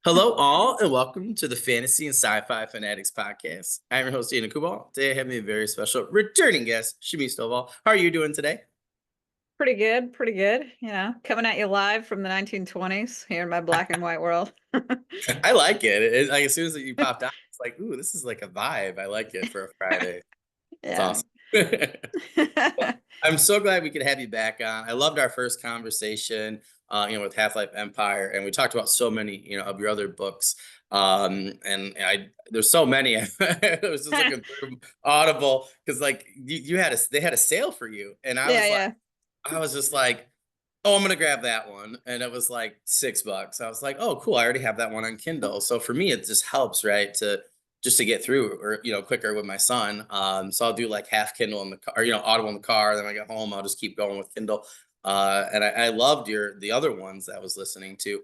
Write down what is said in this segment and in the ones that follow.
Hello, all, and welcome to the Fantasy and Sci-Fi Fanatics podcast. I'm your host, Ian Coolbaugh. Today, I have a very special returning guest, Shami Stovall. How are you doing today? Pretty good, pretty good. Coming at you live from the 1920s here in my black and white world. I like it. Like as soon as you popped out, it's like, ooh, this is like a vibe. I like it for a Friday. It's Yeah. awesome. Well, I'm so glad we could have you back on. I loved our first conversation, with Half-Life Empire, and we talked about so many, of your other books. And I there's so many. I was just looking through Audible because like you had they had a sale for you, and Yeah, yeah. I was just like, oh, I'm gonna grab that one, and it was like $6. I was like, oh, cool. I already have that one on Kindle. So for me, it just helps, right, to just to get through or quicker with my son. So I'll do like half Kindle in the car, or Audible in the car. Then when I get home, I'll just keep going with Kindle. And I loved the other ones that I was listening to.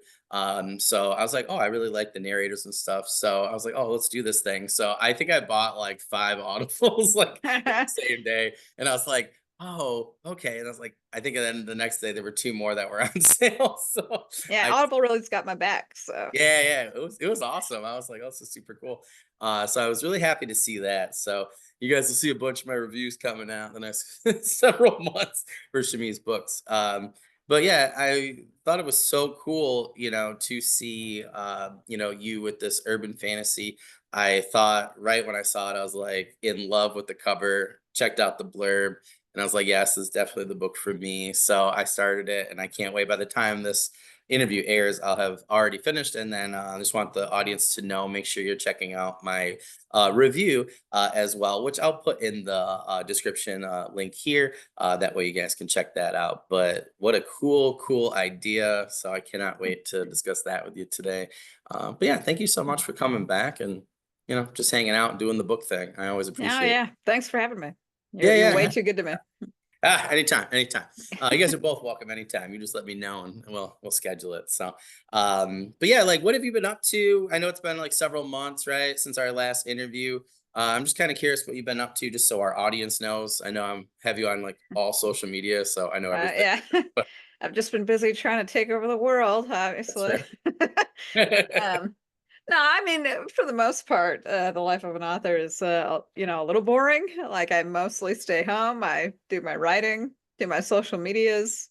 So I was like, oh, I really like the narrators and stuff. So I was like, oh, let's do this thing. So I think I bought like 5 Audibles like the same day, and I was like, oh, okay. And I was like, I think then the next day there were 2 more that were on sale. So Yeah, I Audible really's got my back, so yeah, it was awesome. I was like, oh, this is super cool. So I was really happy to see that. So you guys will see a bunch of my reviews coming out the next several months for Shami's books. But yeah, I thought it was so cool, to see, you with this urban fantasy. I thought right when I saw it, I was like in love with the cover. Checked out the blurb, and I was like, yes, this is definitely the book for me. So I started it, and I can't wait. By the time this interview airs, I'll have already finished. And then I just want the audience to know, make sure you're checking out my review as well, which I'll put in the description link here. That way you guys can check that out. But what a cool idea. So I cannot wait to discuss that with you today. But yeah, thank you so much for coming back and, just hanging out and doing the book thing. I always oh appreciate it. yeah. Thanks for having me. You're Yeah, you're way yeah. too good to me. Anytime, anytime. You guys are both welcome anytime. You just let me know and we'll schedule it. So, but yeah, like, what have you been up to? I know it's been like several months, right, since our last interview. I'm just kind of curious what you've been up to, just so our audience knows. I know have you on like all social media, so I know everything. Yeah. I've just been busy trying to take over the world, That's obviously. fair. um No, I mean, for the most part, the life of an author is, a little boring. Like, I mostly stay home. I do my writing, do my social medias,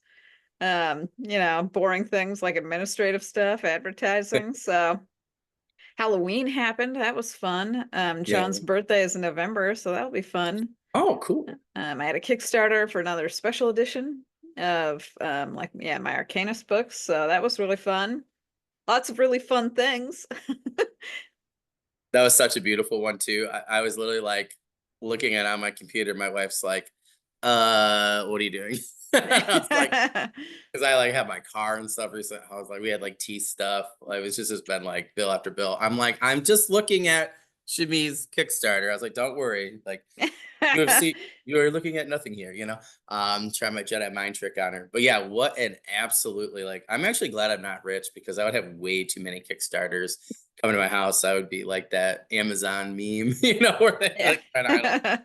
boring things like administrative stuff, advertising. So Halloween happened. That was fun. Yeah. John's birthday is in November, so that'll be fun. Oh, cool. I had a Kickstarter for another special edition of, my Arcanist books. So that was really fun. Lots of really fun things. That was such a beautiful one too. I was literally like looking at it on my computer. My wife's like, what are you doing?" I was like, because I like have my car and stuff recently. I was like, we had like tea stuff. Like, it was just been like bill after bill. I'm like, I'm just looking at Shami's Kickstarter. I was like, don't worry. Like, UFC, you're looking at nothing here, try my Jedi mind trick on her. But yeah, what an absolutely, like, I'm actually glad I'm not rich because I would have way too many Kickstarters coming to my house. I would be like that Amazon meme, where they Yeah. like trying to, I don't know.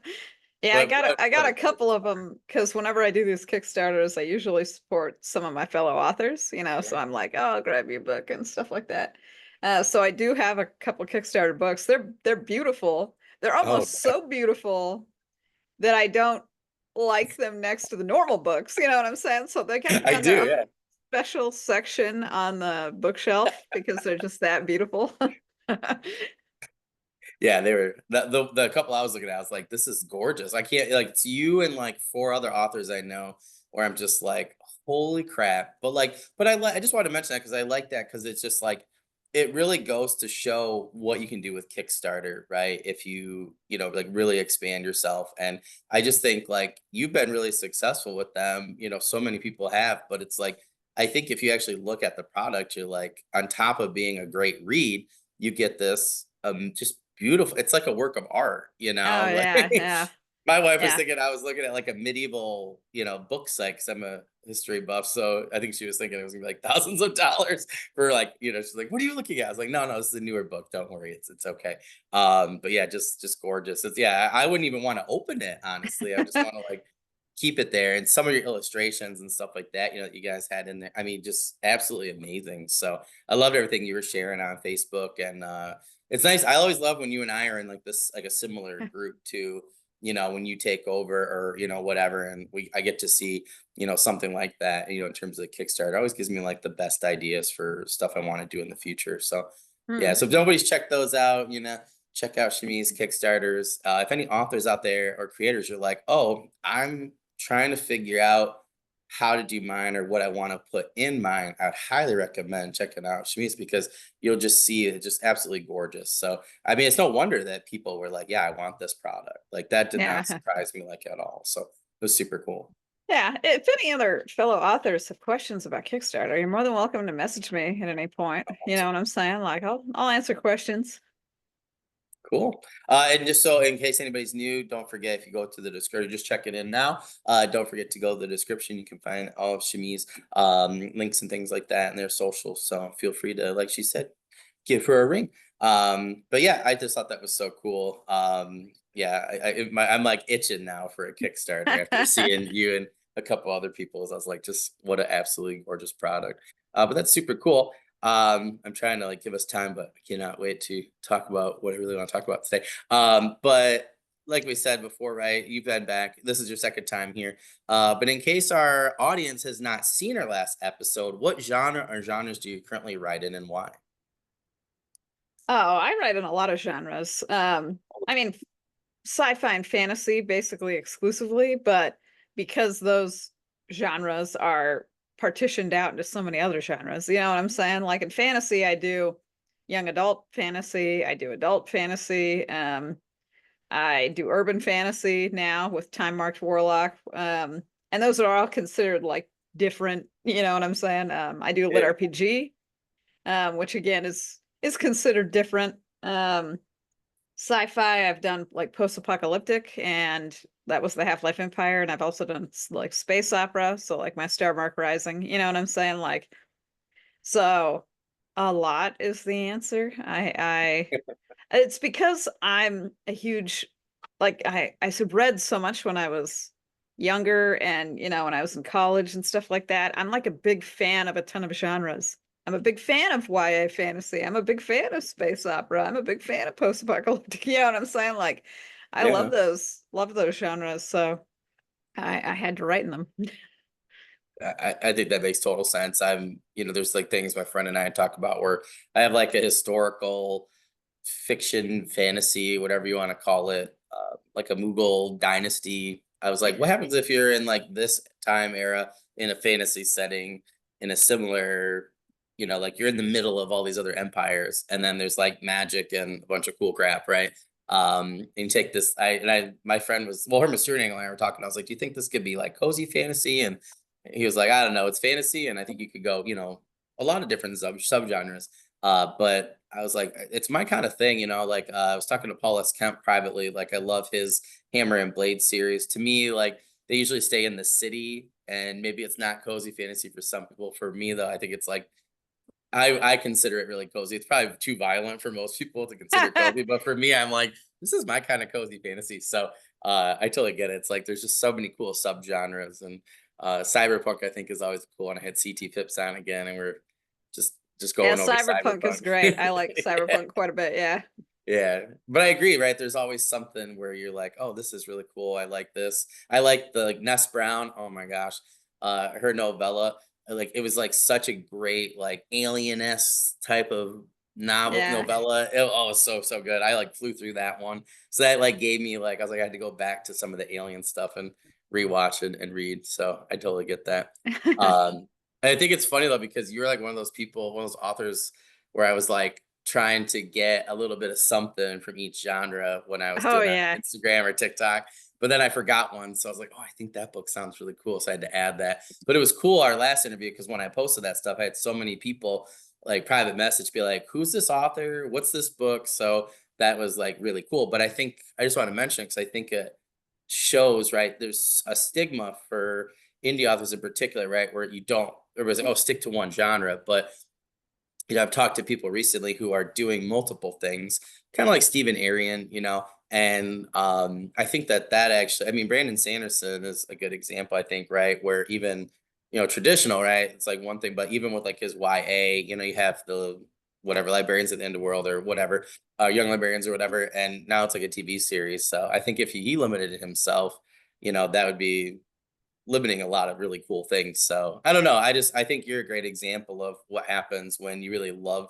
Yeah, I But got a, I what got a a couple of them because whenever I do these Kickstarters, I usually support some of my fellow authors, so yeah. I'm like, oh, I'll grab your book and stuff like that. So I do have a couple Kickstarter books. They're beautiful. They're Oh, almost so beautiful that I don't like them next to the normal books. You know what I'm saying? So they kind of be I on do, their own yeah. special section on the bookshelf because they're just that beautiful. Yeah, they were the couple I was looking at, I was like, "This is gorgeous." I can't like it's you and like 4 other authors I know where I'm just like, "Holy crap." But I just wanted to mention that because I like that because it's just like it really goes to show what you can do with Kickstarter, right? If like really expand yourself. And I just think like you've been really successful with them, so many people have, but it's like I think if you actually look at the product, you're like on top of being a great read, you get this just beautiful. It's like a work of art, Oh like yeah, yeah, my wife was yeah. thinking I was looking at like a medieval, book site because I'm a history buff. So I think she was thinking it was gonna be like thousands of dollars for like, she's like, "What are you looking at?" I was like, no, this is a newer book. Don't worry. It's okay. But yeah, just gorgeous. It's yeah, I wouldn't even want to open it, honestly. I just want to like keep it there. And some of your illustrations and stuff like that, that you guys had in there, I mean, just absolutely amazing. So I loved everything you were sharing on Facebook. And it's nice. I always love when you and I are in like this, like a similar group too, when you take over or, whatever. And I get to see, something like that, in terms of the Kickstarter. It always gives me like the best ideas for stuff I want to do in the future. So yeah, Hmm. so if nobody's checked those out, check out Shami's Kickstarters. If any authors out there or creators are like, oh, I'm trying to figure out how to do mine or what I want to put in mine, I'd highly recommend checking out Shami's because you'll just see it just absolutely gorgeous. So, I mean, it's no wonder that people were like, yeah, I want this product. Like that did not Yeah. surprise me like at all. So it was super cool. Yeah. If any other fellow authors have questions about Kickstarter, you're more than welcome to message me at any point. You know what I'm saying? Like I'll answer questions. Cool. And just so in case anybody's new, don't forget if you go to the description, just check it in now. Don't forget to go to the description. You can find all of Shami's links and things like that and their socials. So feel free to, like she said, give her a ring. But yeah, I just thought that was so cool. Yeah, I'm like itching now for a Kickstarter after seeing you and a couple other people's. I was like, just what an absolutely gorgeous product. But that's super cool. I'm trying to like give us time, but I cannot wait to talk about what I really want to talk about today. But like we said before, right? You've been back. This is your second time here. But in case our audience has not seen our last episode, what genre or genres do you currently write in and why? Oh, I write in a lot of genres. I mean, sci-fi and fantasy basically exclusively, but because those genres are partitioned out into so many other genres, you know what I'm saying? Like in fantasy, I do young adult fantasy, I do adult fantasy, I do urban fantasy now with Time Marked Warlock. And those are all considered like different, you know what I'm saying? I do lit Yeah. RPG, which again is considered different. Sci-fi, I've done like post-apocalyptic, and that was the Half-Life Empire, and I've also done like space opera, so like my Star Mark Rising, you know what I'm saying? Like, so a lot is the answer. It's because I'm a huge, like I read so much when I was younger, and when I was in college and stuff like that. I'm like a big fan of a ton of genres. I'm a big fan of YA fantasy. I'm a big fan of space opera. I'm a big fan of post-apocalyptic. You know what I'm saying? Like, I Yeah. love those genres. So I had to write in them. I think that makes total sense. There's like things my friend and I talk about where I have like a historical fiction, fantasy, whatever you want to call it, like a Mughal dynasty. I was like, what happens if you're in like this time era in a fantasy setting in a similar, like you're in the middle of all these other empires, and then there's like magic and a bunch of cool crap, right? And you take this, my friend was, well, her Mr. and I were talking. I was like, do you think this could be like cozy fantasy? And he was like, I don't know, it's fantasy, and I think you could go, a lot of different subgenres. But I was like, it's my kind of thing, like I was talking to Paul S. Kemp privately. Like I love his Hammer and Blade series. To me, like they usually stay in the city, and maybe it's not cozy fantasy for some people. For me, though, I think it's like I consider it really cozy. It's probably too violent for most people to consider cozy, but for me, I'm like, this is my kind of cozy fantasy. So I totally get it. It's like there's just so many cool subgenres, and cyberpunk I think is always cool. And I had CT Phipps on again, and we're just Yeah, going over cyberpunk is cyberpunk. great. I like Yeah. cyberpunk quite a bit. Yeah. Yeah, but I agree, right? There's always something where you're like, "Oh, this is really cool. I like this." I like the like Ness Brown. Oh my gosh, her novella. Like it was like such a great like alien-esque type of novel Yeah. novella. Oh, it was so good. I like flew through that one, so that like gave me like I was like I had to go back to some of the alien stuff and rewatch and read. So I totally get that. Um, and I think it's funny though because you're like one of those people, one of those authors where I was like trying to get a little bit of something from each genre when I was Oh doing it yeah. on Instagram or TikTok. But then I forgot one. So I was like, oh, I think that book sounds really cool. So I had to add that. But it was cool our last interview because when I posted that stuff, I had so many people like private message be like, who's this author? What's this book? So that was like really cool. But I think I just want to mention because I think it shows, right? There's a stigma for indie authors in particular, right? Where you don't, or was like, oh, stick to one genre. But I've talked to people recently who are doing multiple things, kind of like Stephen Arian, And I think that actually, I mean, Brandon Sanderson is a good example, I think, right? Where even, traditional, right? It's like one thing, but even with like his YA, you have the whatever librarians at the end of the world or whatever, young librarians or whatever, and now it's like a TV series. So I think if he limited it himself, that would be limiting a lot of really cool things. So I don't know. I think you're a great example of what happens when you really love,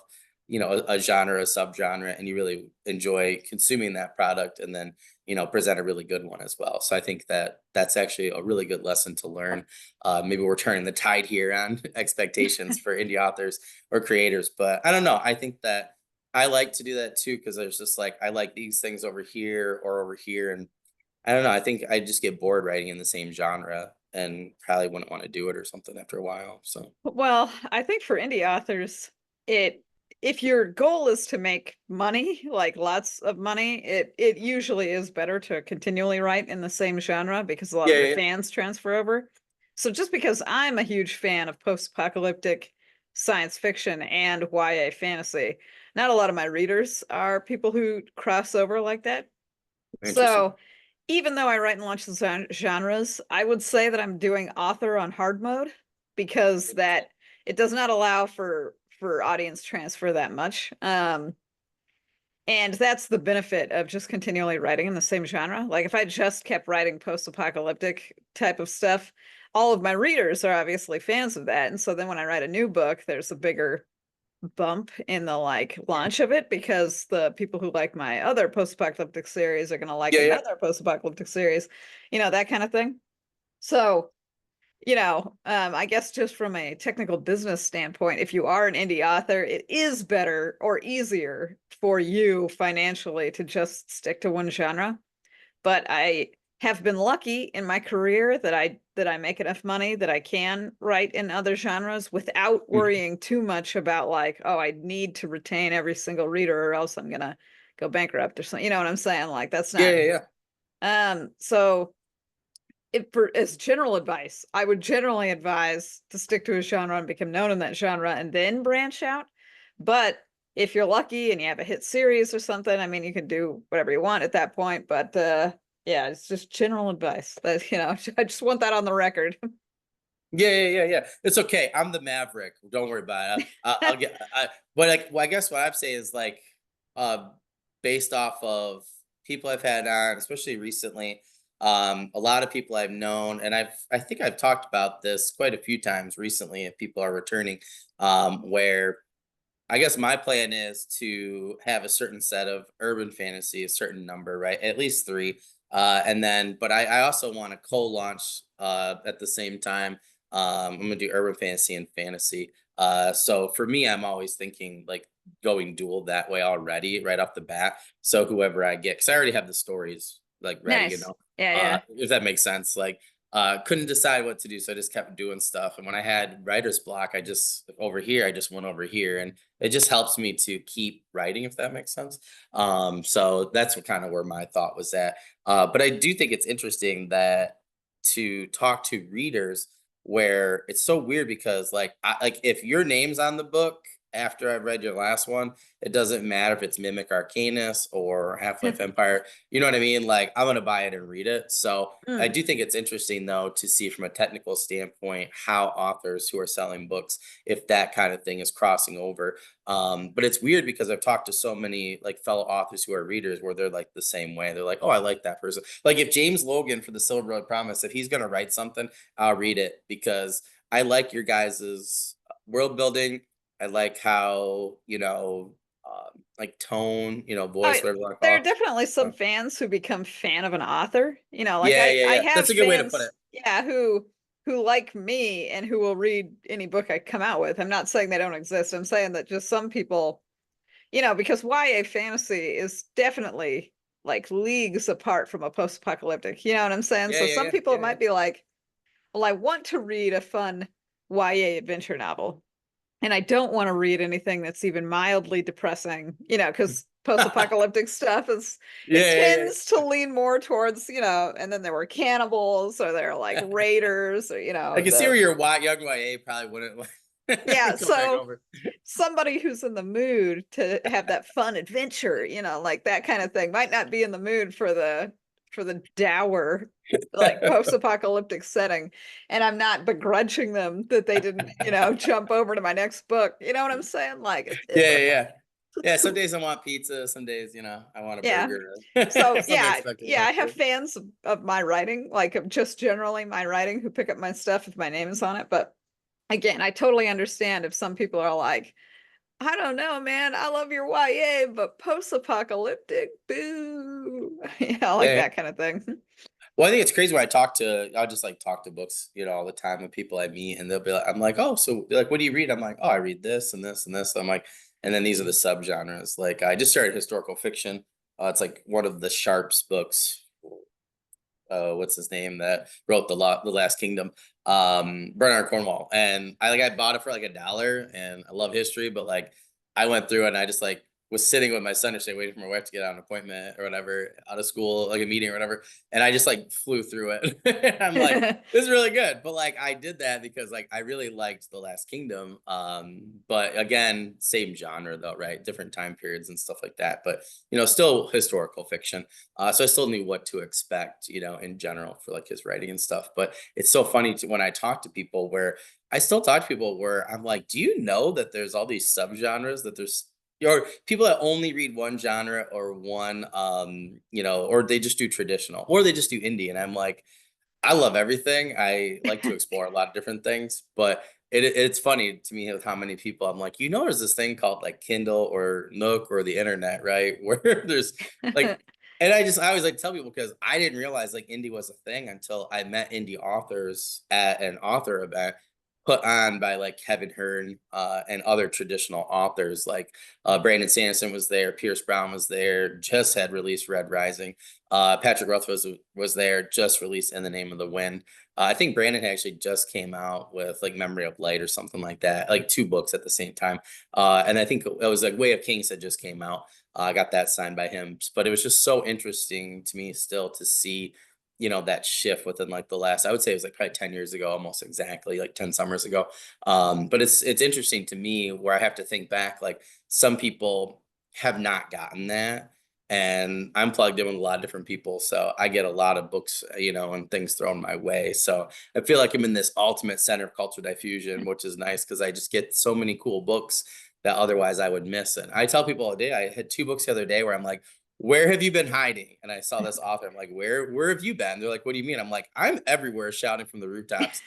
a genre, a subgenre, and you really enjoy consuming that product, and then present a really good one as well. So I think that that's actually a really good lesson to learn. Maybe we're turning the tide here on expectations for indie authors or creators, but I don't know. I think that I like to do that too because there's just like I like these things over here or over here, and I don't know. I think I just get bored writing in the same genre and probably wouldn't want to do it or something after a while. So Well, I think for indie authors, it if your goal is to make money, like lots of money, it usually is better to continually write in the same genre because a lot yeah, of your yeah, fans transfer over. So just because I'm a huge fan of post-apocalyptic science fiction and YA fantasy, not a lot of my readers are people who cross over like that. yeah. Interesting. So even though I write in lots of genres, I would say that I'm doing author on hard mode because that it does not allow for audience transfer that much. And that's the benefit of just continually writing in the same genre. Like if I just kept writing post-apocalyptic type of stuff, all of my readers are obviously fans of that. And so then when I write a new book, there's a bigger bump in the like launch of it because the people who like my other post-apocalyptic series are going to like Yeah, yeah, another post-apocalyptic series, that kind of thing. So, I guess just from a technical business standpoint, if you are an indie author, it is better or easier for you financially to just stick to one genre. But I have been lucky in my career that I make enough money that I can write in other genres without mhm. worrying too much about like, oh, I need to retain every single reader or else I'm gonna go bankrupt or something. You know what I'm saying? Like that's Yeah, not yeah, yeah. so if for as general advice, I would generally advise to stick to a genre and become known in that genre and then branch out. But if you're lucky and you have a hit series or something, I mean, you can do whatever you want at that point. But yeah, it's just general advice. That I just want that on the record. Yeah, yeah, yeah, yeah. It's okay. I'm the maverick. Don't worry about it. I'll get. But like, well, I guess what I'm saying is like, uh, based off of people I've had on, especially recently, a lot of people I've known, and I think I've talked about this quite a few times recently. If people are returning, where I guess my plan is to have a certain set of urban fantasy, a certain number, right? At least three. And then, but I also want to co-launch at the same time. I'm gonna do urban fantasy and fantasy. So for me, I'm always thinking like going dual that way already, right off the bat. So whoever I get, because I already have the stories like ready, Nice. Yeah, yeah. if that makes sense. Like couldn't decide what to do, so I just kept doing stuff. And when I had writer's block, I just over here, I just went over here, and it just helps me to keep writing, if that makes sense. So that's what kind of where my thought was at. But I do think it's interesting that to talk to readers where it's so weird because like if your name's on the book after I've read your last one, it doesn't matter if it's Mimic Arcanus or Half-Life Empire. You know what I mean? Like I'm gonna buy it and read it. So I Mm. do think it's interesting though to see from a technical standpoint how authors who are selling books, if that kind of thing is crossing over. But it's weird because I've talked to so many like fellow authors who are readers where they're like the same way. They're like, oh, I like that person. Like if James Logan for the Silver Road Promise, if he's gonna write something, I'll read it because I like your guys's world building. I like how, like tone, Oh, voice, whatever you want to there call are definitely it. some fans who become fan of an author. Like Yeah, yeah, I yeah. have That's a good way to put fans, it. yeah, who like me and who will read any book I come out with. I'm not saying they don't exist. I'm saying that just some people, because YA fantasy is definitely like leagues apart from a post-apocalyptic. You know what I'm saying? Yeah, So yeah, some yeah, people it yeah, yeah. might be like, well, I want to read a fun YA adventure novel and I don't want to read anything that's even mildly depressing, because post-apocalyptic stuff it Yeah, yeah, yeah. tends to lean more towards, and then there were cannibals or there are like raiders or I can see the where your young YA probably wouldn't. Yeah, Come back so over. somebody who's in the mood to have that fun adventure, like that kind of thing, might not be in the mood for the dour, like post-apocalyptic setting. And I'm not begrudging them that they didn't, jump over to my next book. You know what I'm saying? Like Yeah, yeah, yeah. Yeah, some days I want pizza, some days, I want a yeah. burger. So Some yeah, unexpected yeah, enough I have food. fans of my writing, like of just generally my writing, who pick up my stuff if my name is on it. But again, I totally understand if some people are like, I don't know, man. I love your YA, but post-apocalyptic, boo. Yeah, like Yeah, yeah. that kind of thing. Well, I think it's crazy when I'll just like talk to books, all the time with people I meet, and they'll be like, I'm like, oh, so they're like, what do you read? I'm like, oh, I read this and this and this. I'm like, and then these are the subgenres. Like, I just started historical fiction. It's like one of the Sharps books. What's his name that wrote the Last Kingdom? Bernard Cornwell. And I bought it for like $1, and I love history, but like I went through it and I just like was sitting with my son yesterday waiting for my wife to get out an appointment or whatever, out of school, like a meeting or whatever. And I just like flew through it. I'm like, this is really good. But like I did that because like I really liked The Last Kingdom. But again, same genre though, right? Different time periods and stuff like that. But still historical fiction. So I still knew what to expect, in general for like his writing and stuff. But it's so funny when I talk to people where I still talk to people where I'm like, do you know that there's all these subgenres, that there's or people that only read one genre or one or they just do traditional or they just do indie. And I'm like, I love everything. I like to explore a lot of different things, but it's funny to me with how many people I'm like, there's this thing called like Kindle or Nook or the internet, right? Where there's like, and I always like tell people because I didn't realize like indie was a thing until I met indie authors at an author event put on by like Kevin Hearn and other traditional authors like Brandon Sanderson was there, Pierce Brown was there, just had released Red Rising. Patrick Rothfuss was there, just released In the Name of the Wind. I think Brandon actually just came out with like Memory of Light or something like that, like two books at the same time. And I think it was like Way of Kings that just came out. I got that signed by him, but it was just so interesting to me still to see, that shift within like the last, I would say it was like probably 10 years ago, almost exactly like 10 summers ago. But it's interesting to me where I have to think back, like some people have not gotten that, and I'm plugged in with a lot of different people. So I get a lot of books, and things thrown my way. So I feel like I'm in this ultimate center of culture diffusion, which is nice because I just get so many cool books that otherwise I would miss. And I tell people all day, I had two books the other day where I'm like, where have you been hiding? And I saw this author. I'm like, where have you been? They're like, what do you mean? I'm like, I'm everywhere shouting from the rooftops.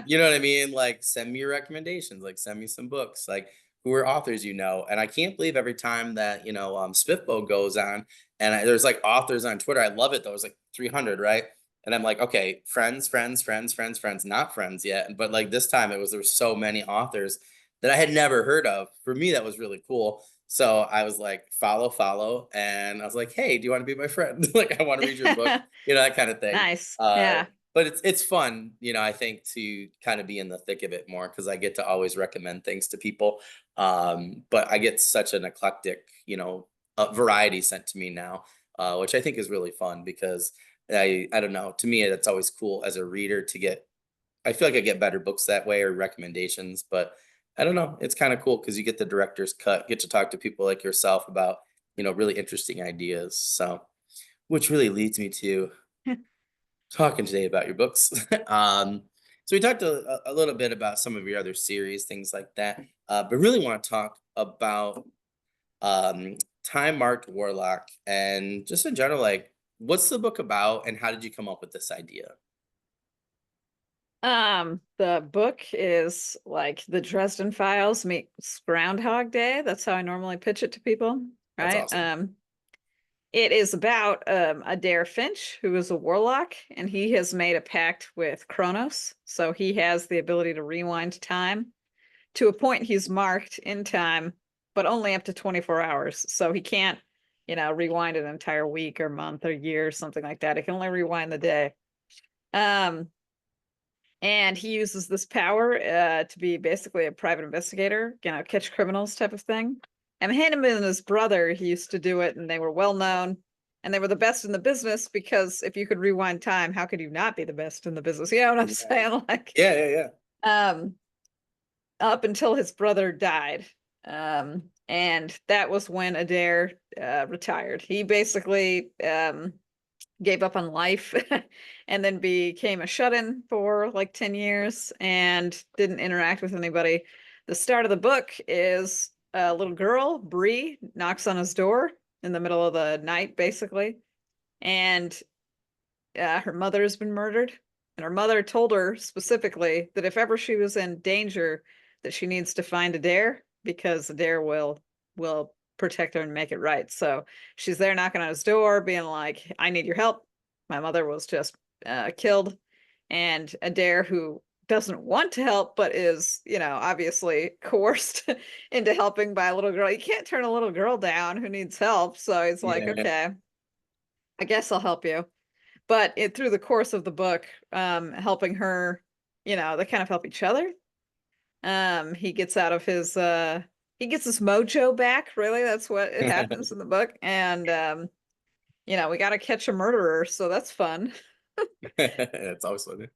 You know what I mean? Like, send me your recommendations. Like, send me some books. Like, who are authors and I can't believe every time that Spiffbo goes on and there's like authors on Twitter. I love it though. It's like 300, right? And I'm like, okay, friends, not friends yet. But like this time there were so many authors that I had never heard of. For me, that was really cool. So I was like, follow. And I was like, hey, do you want to be my friend? Like, I want to read your book, that kind of thing. Nice. Uh, Yeah. but it's fun, I think, to kind of be in the thick of it more because I get to always recommend things to people. But I get such an eclectic, variety sent to me now, which I think is really fun because I don't know, to me, that's always cool as a reader to get, I feel like I get better books that way or recommendations, but I don't know. It's kind of cool because you get the director's cut, get to talk to people like yourself about, really interesting ideas. So, which really leads me to talking today about your books. So we talked a little bit about some of your other series, things like that, but really want to talk about um, Time Marked Warlock and just in general, like, what's the book about and how did you come up with this idea? The book is like the Dresden Files meets Groundhog Day. That's how I normally pitch it to people, That's right? awesome. It is about Adair Finch, who is a warlock, and he has made a pact with Kronos. So he has the ability to rewind time to a point he's marked in time, but only up to 24 hours. So he can't, rewind an entire week or month or year or something like that. He can only rewind the day. Um, and he uses this power to be basically a private investigator, catch criminals type of thing. And him and his brother, he used to do it, and they were well known, and they were the best in the business because if you could rewind time, how could you not be the best in the business? You know what I'm Right. saying? Like, Yeah, yeah, yeah. um, up until his brother died. And that was when Adair retired. He basically gave up on life and then became a shut-in for like 10 years and didn't interact with anybody. The start of the book is a little girl, Bree, knocks on his door in the middle of the night, basically. And her mother has been murdered. And her mother told her specifically that if ever she was in danger, that she needs to find Adair because Adair will protect her and make it right. So she's there knocking on his door, being like, I need your help. My mother was just killed. And Adair, who doesn't want to help, but is, obviously coerced into helping by a little girl. You can't turn a little girl down who needs help. So he's like, Yeah. okay, I guess I'll help you. But through the course of the book, helping her, they kind of help each other. He gets out of his he gets his mojo back, really. That's what it happens in the book. And we gotta catch a murderer, so that's fun. It's always funny.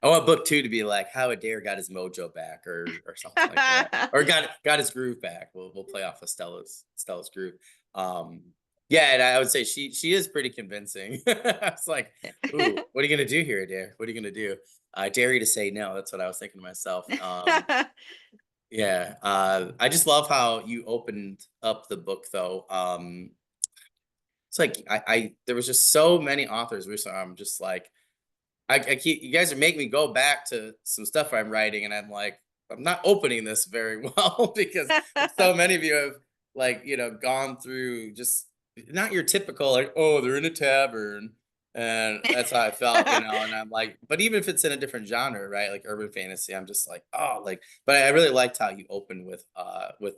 I want book 2 to be like how Adair got his mojo back or something like that. Or got his groove back. We'll play off of Stella's groove. Um, yeah, and I would say she is pretty convincing. I was like, "Ooh, what are you gonna do here, Adair? What are you gonna do?" I dare you to say no. That's what I was thinking to myself. Yeah, I just love how you opened up the book though. It's like I there was just so many authors recently. I'm just like I keep you guys are making me go back to some stuff I'm writing, and I'm like, I'm not opening this very well because so many of you have like, gone through just not your typical like, oh, they're in a tavern. And that's how I felt, and I'm like, but even if it's in a different genre, right? Like urban fantasy, I'm just like, oh, like, but I really liked how you opened with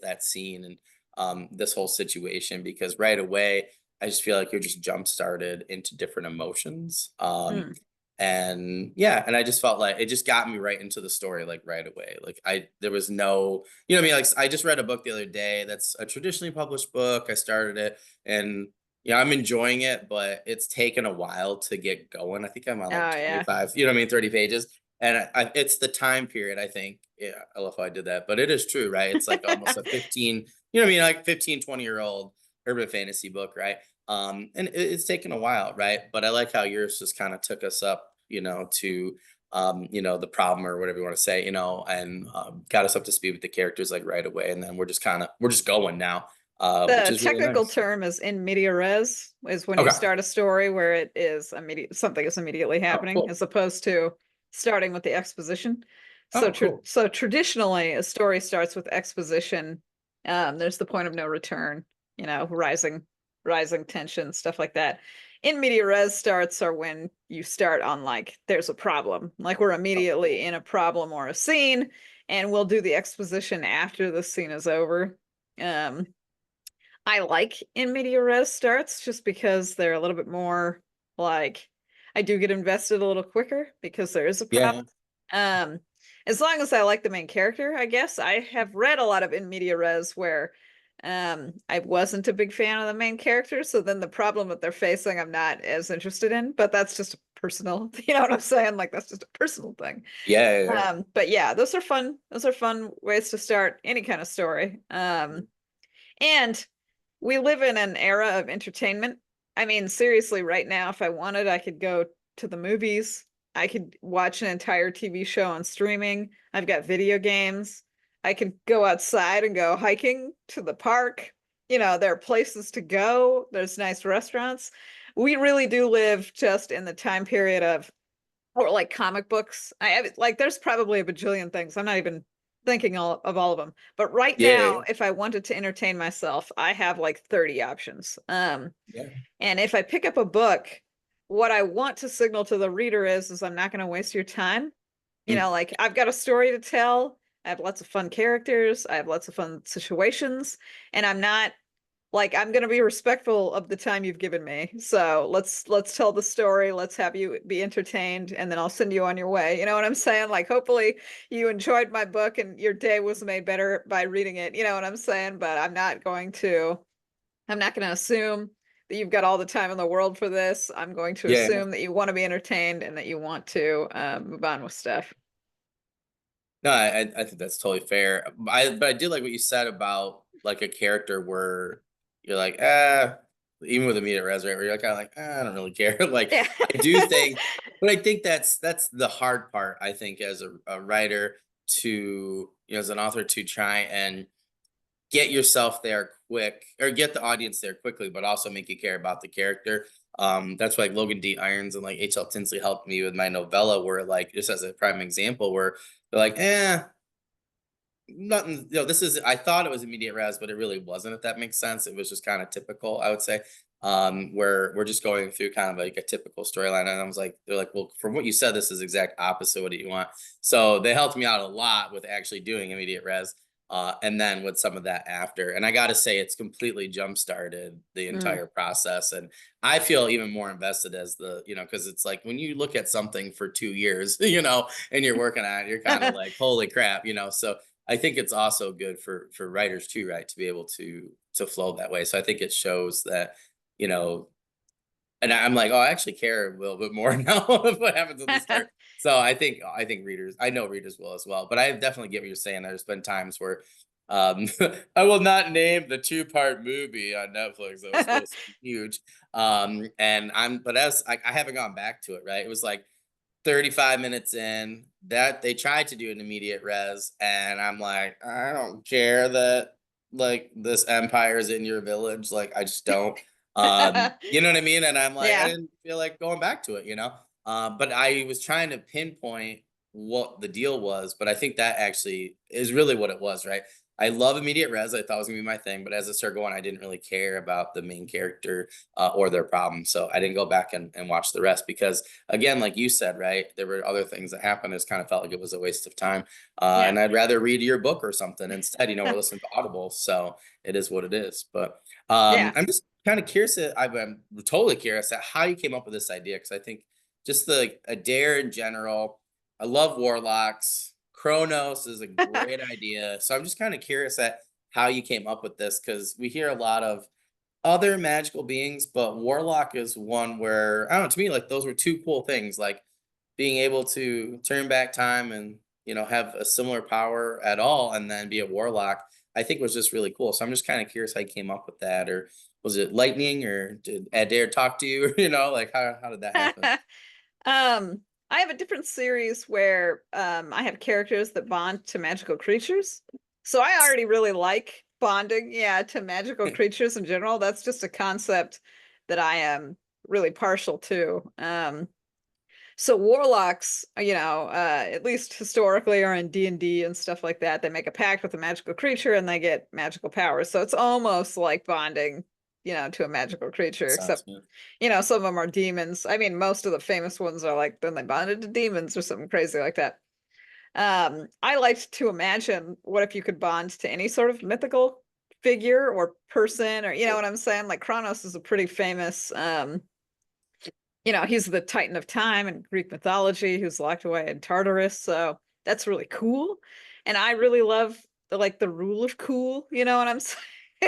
that scene and this whole situation because right away I just feel like you're just jump started into different emotions. Hmm. And yeah, and I just felt like it just got me right into the story like right away. Like there was no, what I mean? Like I just read a book the other day that's a traditionally published book. I started it and I'm enjoying it, but it's taken a while to get going. I think I'm on like Oh yeah. 25, 30 pages. And it's the time period, I think. Yeah, I love how I did that. But it is true, right? It's like almost a 15, like 15, 20-year-old urban fantasy book, right? And it's taken a while, right? But I like how yours just kind of took us up, to the problem or whatever you want to say, and got us up to speed with the characters like right away. And then we're just going now, which The is really technical nice. term is in media res, is when you Okay. start a story where it is immediate something is immediately Oh, happening, cool. as opposed to starting with the exposition. Oh, cool. So traditionally, a story starts with exposition. There's the point of no return, rising tension, stuff like that. In media res starts are when you start on like there's a problem, like we're Oh, immediately cool. in a problem or a scene, and we'll do the exposition after the scene is over. Um, I like in media res starts just because they're a little bit more like I do get invested a little quicker because there is a Yeah. problem. Um, as long as I like the main character, I guess. I have read a lot of in media res where I wasn't a big fan of the main character, so then the problem that they're facing I'm not as interested in, but that's just personal, you know what I'm saying? Like that's just a personal thing. Yeah. Yeah. Yeah. But yeah, those are fun. Those are fun ways to start any kind of story. And we live in an era of entertainment. I mean, seriously, right now, if I wanted, I could go to the movies. I could watch an entire TV show on streaming. I've got video games. I could go outside and go hiking to the park. There are places to go. There's nice restaurants. We really do live just in the time period of or like comic books. Like there's probably a bajillion things. I'm not even thinking of all of them. But right Yeah. now, if I wanted to entertain myself, I have like 30 options. Yeah. And if I pick up a book, what I want to signal to the reader is I'm not going to waste your time. Mm. Like I've got a story to tell. I have lots of fun characters. I have lots of fun situations, and I'm not like I'm going to be respectful of the time you've given me. So let's tell the story, let's have you be entertained, and then I'll send you on your way. You know what I'm saying? Like hopefully you enjoyed my book and your day was made better by reading it. You know what I'm saying? But I'm not going to assume that you've got all the time in the world for this. I'm going to Yeah. assume that you want to be entertained and that you want to move on with stuff. No, I think that's totally fair. But I did like what you said about like a character where you're like, even with immediate res, right? Where you're like, kind of like, I don't really care. Like, Yeah. I do think, but I think that's the hard part. I think as a writer to as an author to try and get yourself there quick or get the audience there quickly, but also make you care about the character. That's why like Logan D. Irons and like H.L. Tinsley helped me with my novella, where like just as a prime example, where they're like, nothing, this is I thought it was immediate res, but it really wasn't, if that makes sense. It was just kind of typical, I would say. Where we're just going through kind of like a typical storyline. And I was like, they're like, well, from what you said, this is exact opposite. What do you want? So they helped me out a lot with actually doing immediate res. And then with some of that after. And I gotta say, it's completely jump started the Mm. entire process. And I feel even more invested as because it's like when you look at something for 2 years, and you're working on it, you're kind of like, holy crap, So I think it's also good for writers too, right, to be able to flow that way. So I think it shows that, you know, and I'm like, oh, I actually care a little bit more now of what happens at the start. So I think readers, I know readers will as well. But I definitely get what you're saying. There's been times where I will not name the two-part movie on Netflix that was supposed to be huge. And but as I haven't gone back to it, right? It was like 35 minutes in that they tried to do an immediate res, and I'm like, I don't care that like this empire is in your village, like I just don't. You know what I mean? And I'm like, I Yeah. didn't feel like going back to it. But I was trying to pinpoint what the deal was, but I think that actually is really what it was, right? I love immediate res. I thought it was gonna be my thing, but as it started going, I didn't really care about the main character or their problem. So I didn't go back and watch the rest because, again, like you said, right, there were other things that happened. It's kind of felt like it was a waste of time. Yeah. And I'd rather read your book or something instead, or listen to Audible. So it is what it is. But Yeah. I'm just kind of curious. I'm totally curious at how you came up with this idea, because I think just the a dare in general. I love warlocks. Kronos is a great idea. So I'm just kind of curious at how you came up with this, because we hear a lot of other magical beings, but warlock is one where I don't know, to me, like those were two cool things, like being able to turn back time and have a similar power at all and then be a warlock. I think was just really cool. So I'm just kind of curious how you came up with that, or was it lightning, or did Adair talk to you? Like how did that happen? Um, I have a different series where I have characters that bond to magical creatures. So I already really like bonding, yeah, to magical creatures in general. That's just a concept that I am really partial to. So warlocks, at least historically are in D&D and stuff like that. They make a pact with a magical creature and they get magical powers. So it's almost like bonding, to a magical creature, Sounds except good. some of them are demons. I mean, most of the famous ones are like then they bonded to demons or something crazy like that. I liked to imagine what if you could bond to any sort of mythical figure or person, or you know what I'm saying? Like Kronos is a pretty famous he's the Titan of time in Greek mythology who's locked away in Tartarus. So that's really cool. And I really love the rule of cool, you know what I'm saying?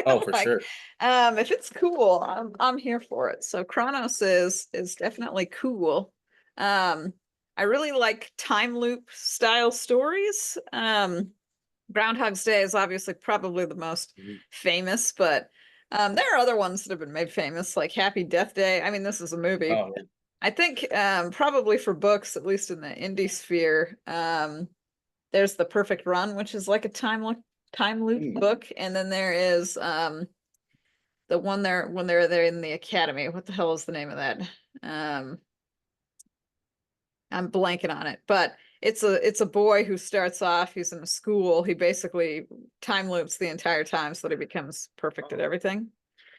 Oh, for Like, sure. if it's cool, I'm here for it. So Kronos is definitely cool. I really like time loop style stories. Groundhog's Day is obviously probably the most Mhm. famous, but there are other ones that have been made famous, like Happy Death Day. I mean, this is a movie. Oh, yeah. I think probably for books, at least in the indie sphere, there's The Perfect Run, which is like a time loop Mm. book, and then there is the one there when they're in the academy. What the hell is the name of that? Um, I'm blanking on it, but it's a boy who starts off. He's in a school. He basically time loops the entire time so that he becomes perfect at everything.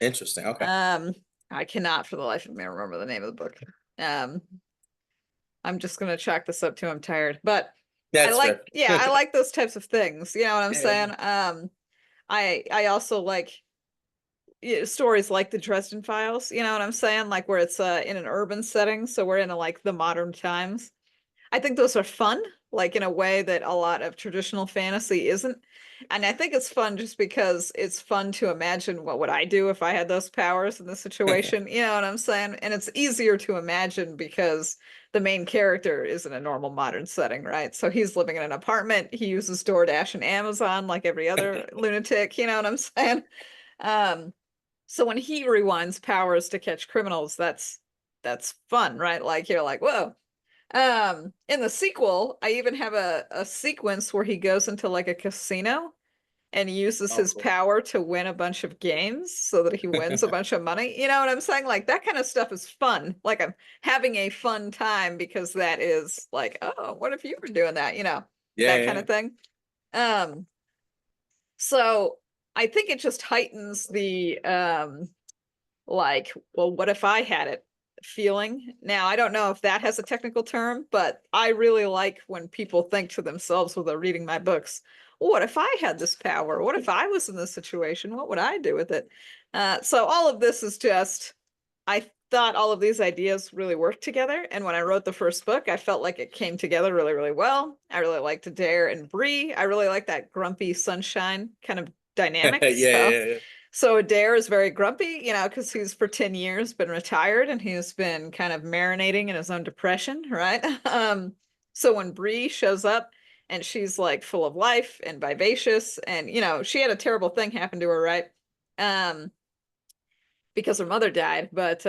Interesting. Okay. Um, I cannot for the life of me remember the name of the book. Um, I'm just gonna chalk this up to I'm tired. But That's fair. I like those types of things. You know what I'm Yeah, yeah. saying? I also like stories like the Dresden Files, you know what I'm saying? Like where it's in an urban setting, so we're in like the modern times. I think those are fun, like in a way that a lot of traditional fantasy isn't. And I think it's fun just because it's fun to imagine what would I do if I had those powers in this situation. You know what I'm saying? And it's easier to imagine because the main character is in a normal modern setting, right? So he's living in an apartment. He uses DoorDash and Amazon like every other lunatic, you know what I'm saying? Um, so when he rewinds powers to catch criminals, that's fun, right? Like you're like, whoa. In the sequel, I even have a sequence where he goes into like a casino and uses Oh, his cool. power to win a bunch of games so that he wins a bunch of money. You know what I'm saying? Like that kind of stuff is fun. Like I'm having a fun time because that is like, oh, what if you were doing that? You know, Yeah, that yeah, kind yeah. of thing. Um, so I think it just heightens the like, well, what if I had it feeling? Now, I don't know if that has a technical term, but I really like when people think to themselves while they're reading my books, well, what if I had this power? What if I was in this situation? What would I do with it? So all of this is just, I thought all of these ideas really worked together. And when I wrote the first book, I felt like it came together really, really well. I really liked Adair and Bree. I really like that grumpy sunshine kind of dynamic. Yeah, yeah, yeah. So Adair is very grumpy, you know, because he's for 10 years been retired and he's been kind of marinating in his own depression, right? So when Bree shows up and she's like full of life and vivacious, and you know, she had a terrible thing happen to her, right? Um, because her mother died, but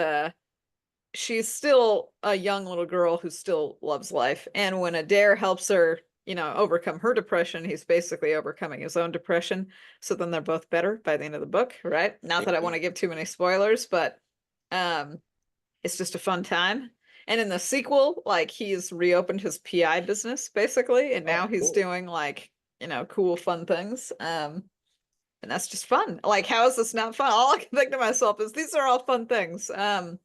she's still a young little girl who still loves life. And when Adair helps her, you know, overcome her depression, he's basically overcoming his own depression. So then they're both better by the end of the book, right? Not that I want Yeah. to give too many spoilers, but um it's just a fun time. And in the sequel, like he's reopened his PI business basically, and now Oh, he's cool. doing like, you know, cool fun things. And that's just fun. Like, how is this not fun? All I can think to myself is these are all fun things.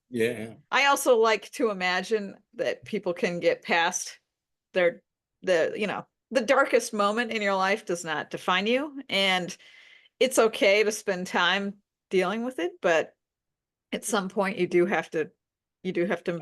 Yeah. I also like to imagine that people can get past their you know, the darkest moment in your life does not define you, and it's okay to spend time dealing with it, but at some point you do have to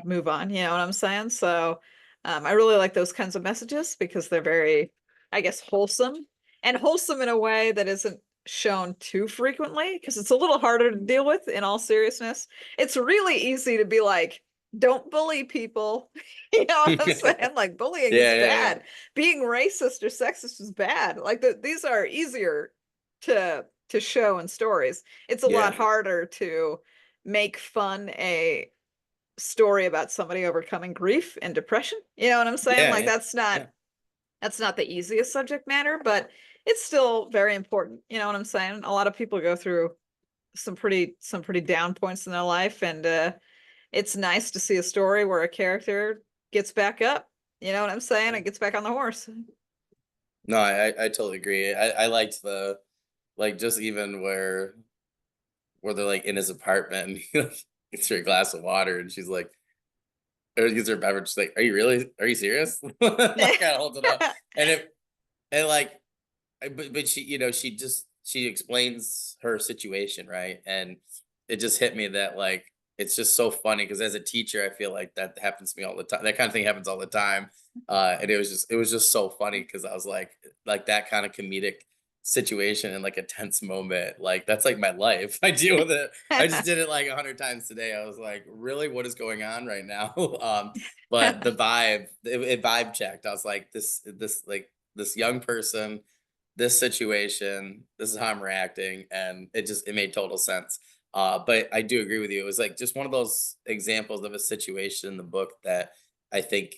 move on, you know what I'm saying? So I really like those kinds of messages because they're very, I guess, wholesome, and wholesome in a way that isn't shown too frequently because it's a little harder to deal with in all seriousness. It's really easy to be like, don't bully people. You know what I'm Yeah, saying? Like bullying is yeah, yeah. bad. Being racist or sexist is bad. Like these are easier to show in stories. It's a lot Yeah. harder to make fun a story about somebody overcoming grief and depression. You know what I'm saying? Yeah, Like yeah. Yeah. that's not the easiest subject matter, but it's still very important. You know what I'm saying? A lot of people go through some pretty down points in their life, and it's nice to see a story where a character gets back up. You know what I'm saying? Yeah. It gets back on the horse. No, I totally agree. I liked the like just even where they're like in his apartment and he like gets her a glass of water and she's like or gives her a beverage. She's like, are you serious? Like kind of holds it up. And it and like but she, you know, she explains her situation, right? And it just hit me that like it's just so funny because as a teacher, I feel like that happens to me all the time. That kind of thing happens all the time. And it was just so funny because I was like that kind of comedic situation in like a tense moment. Like that's like my life. I deal with it. I just did it like 100 times today. I was like, really, what is going on right now? But the vibe, it vibe checked. I was like, this like this young person, this situation, this is how I'm reacting, and it made total sense. But I do agree with you. It was like just one of those examples of a situation in the book that I think,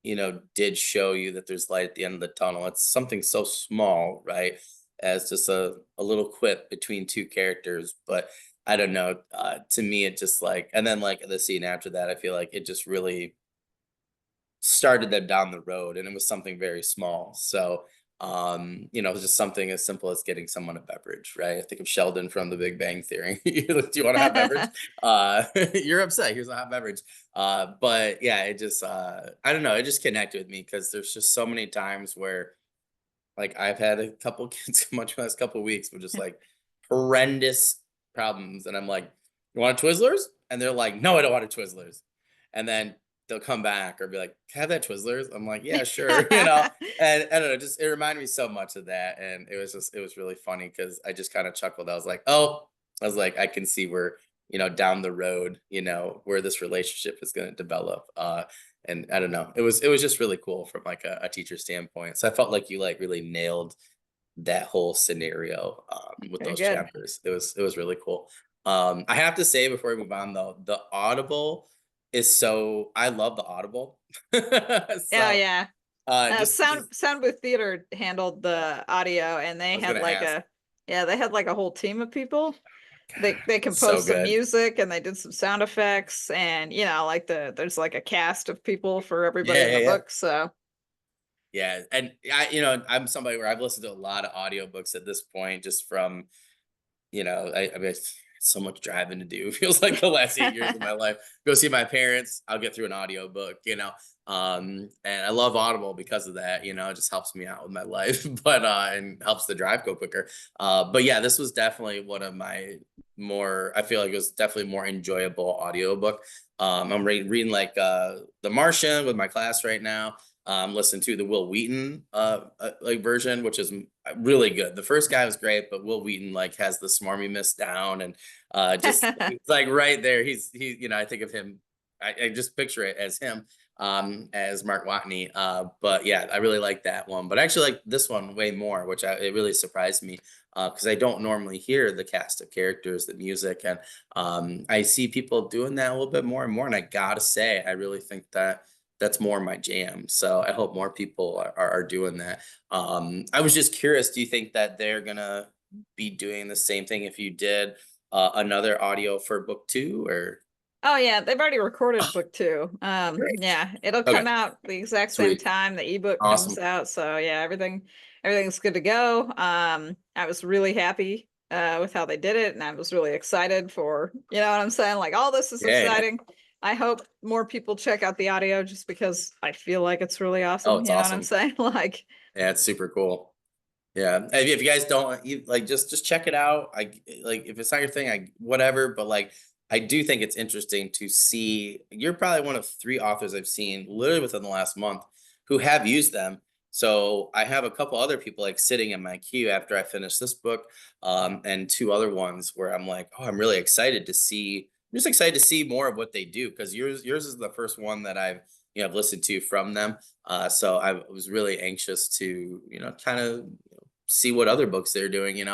you know, did show you that there's light at the end of the tunnel. It's something so small, right? As just a little quip between two characters. But I don't know. To me, it just like, and then like the scene after that, I feel like it just really started them down the road and it was something very small. So you know, just something as simple as getting someone a beverage, right? I think of Sheldon from the Big Bang Theory. Do you want to have beverage? You're upset, here's a hot beverage. But yeah, it just I don't know, it just connected with me because there's just so many times where like I've had a couple kids much last couple weeks with just like horrendous problems and I'm like, you want a Twizzlers? And they're like, no, I don't want a Twizzlers. And then they'll come back or be like, "Can I have that Twizzlers?" I'm like, "Yeah, sure." You know, and I don't know, just it reminded me so much of that, and it was really funny because I just kind of chuckled. I was like, "Oh," I was like, "I can see where down the road, where this relationship is going to develop." And I don't know, it was just really cool from like a teacher standpoint. So I felt like you like really nailed that whole scenario with Very those good. chapters. It was really cool. I have to say before we move on though, the Audible is so I love the Audible. Oh So yeah. Sound Booth Theater handled the audio, and I they was had gonna like ask. a yeah, they had like a whole team of people. They It's so composed some good. music, and they did some sound effects, and like there's like a cast of people for everybody Yeah, in yeah, the yeah. book. So Yeah, and I'm somebody where I've listened to a lot of audiobooks at this point, just from I mean, it's so much driving to do. It feels like the last 8 years of my life. Go see my parents. I'll get through an audiobook, and I love Audible because of that. It just helps me out with my life, but and helps the drive go quicker. But yeah, this was definitely one of my more. I feel like it was definitely more enjoyable audiobook. I'm reading like The Martian with my class right now. Listen to the Will Wheaton like version, which is really good. The first guy was great, but Will Wheaton like has the smarmy miss down, and just it's like right there. I think of him. I just picture it as him, as Mark Watney. But yeah, I really like that one. But I actually like this one way more, which it really surprised me because I don't normally hear the cast of characters, the music, and I see people doing that a little bit more and more. And I gotta say, I really think that that's more my jam. So I hope more people are doing that. I was just curious, do you think that they're gonna be doing the same thing if you did another audio for book two or oh yeah, they've already recorded book two. great? Yeah, it'll Okay, come out the exact same sweet, time the ebook comes awesome. out. So yeah, everything's good to go. I was really happy with how they did it, and I was really excited for, you know what I'm saying? Like, all this is Yeah, yeah. exciting. I hope more people check out the audio just because I feel like it's really Oh, awesome. it's You know what I'm awesome. saying? Like, Yeah, it's super cool. Yeah, if you guys don't like, just check it out. Like if it's not your thing, I whatever. But like, I do think it's interesting to see. You're probably one of three authors I've seen literally within the last month who have used them. So I have a couple other people like sitting in my queue after I finish this book, and two other ones where I'm like, oh, I'm really excited to see. I'm just excited to see more of what they do because yours is the first one that I've listened to from them. So I was really anxious to kind of see what other books they're doing, and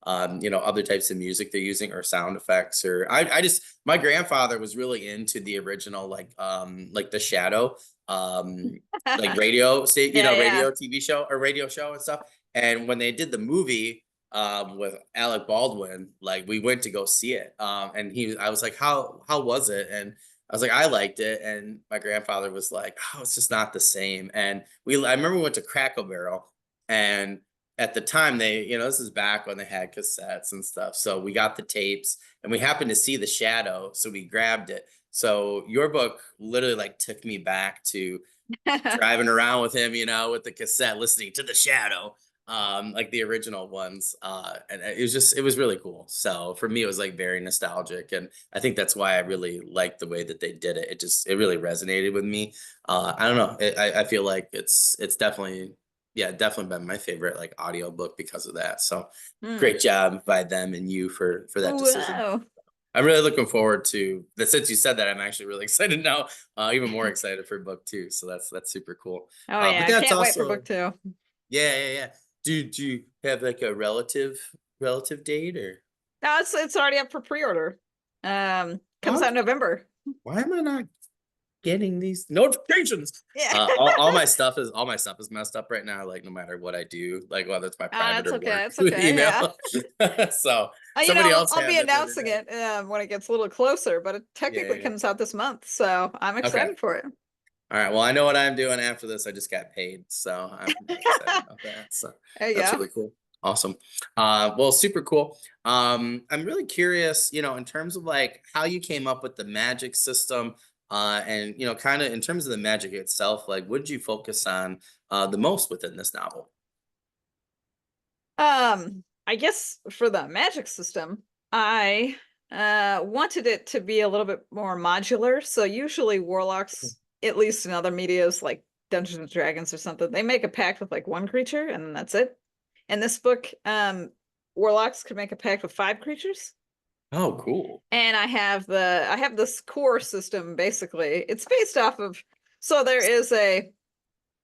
other types of music they're using or sound effects or I just my grandfather was really into the original like the Shadow like yeah, radio state, yeah. radio TV show or radio show and stuff. And when they did the movie with Alec Baldwin, like we went to go see it. And I was like, how was it? And I was like, I liked it. And my grandfather was like, oh, it's just not the same. And I remember we went to Crackle Barrel, and at the time this is back when they had cassettes and stuff. So we got the tapes and we happened to see The Shadow. So we grabbed it. So your book literally like took me back to driving around with him, with the cassette, listening to The Shadow, like the original ones. And it was really cool. So for me, it was like very nostalgic. And I think that's why I really liked the way that they did it. It really resonated with me. I don't know. I feel like it's definitely, yeah, definitely been my favorite like audiobook because of that. So Hmm. great job by them and you for that decision. Wow. I'm really looking forward to that. Since you said that, I'm actually really excited now. Even more excited for book two. So that's super cool. Oh But yeah, I that's can't wait for book also two. yeah, yeah, yeah. Do you have like a relative date or No, it's already up for pre-order. Comes out what? in November. Why am I not getting these notifications? Yeah. All my stuff is messed up right now. Like no matter what I do, like whether it's my Ah, private that's or okay. work It's okay. Yeah. email. So somebody I'll, else I'll had be that the other announcing day. it when it gets a little closer, but it Yeah, technically yeah, yeah. comes out this month, so I'm Okay. excited for it. All right. Well, I know what I'm doing after this. I just got paid, so I'm really excited about that. So There you that's go. really cool. Awesome. Well, super cool. I'm really curious, in terms of like how you came up with the magic system, and kind of in terms of the magic itself, like what did you focus on the most within this novel? I guess for the magic system, I wanted it to be a little bit more modular. So usually warlocks at least in other medias like Dungeons and Dragons or something, they make a pact with like one creature and then that's it. In this book, warlocks could make a pact with 5 creatures. Oh, cool. And I have this core system basically. It's based off of, so there is a,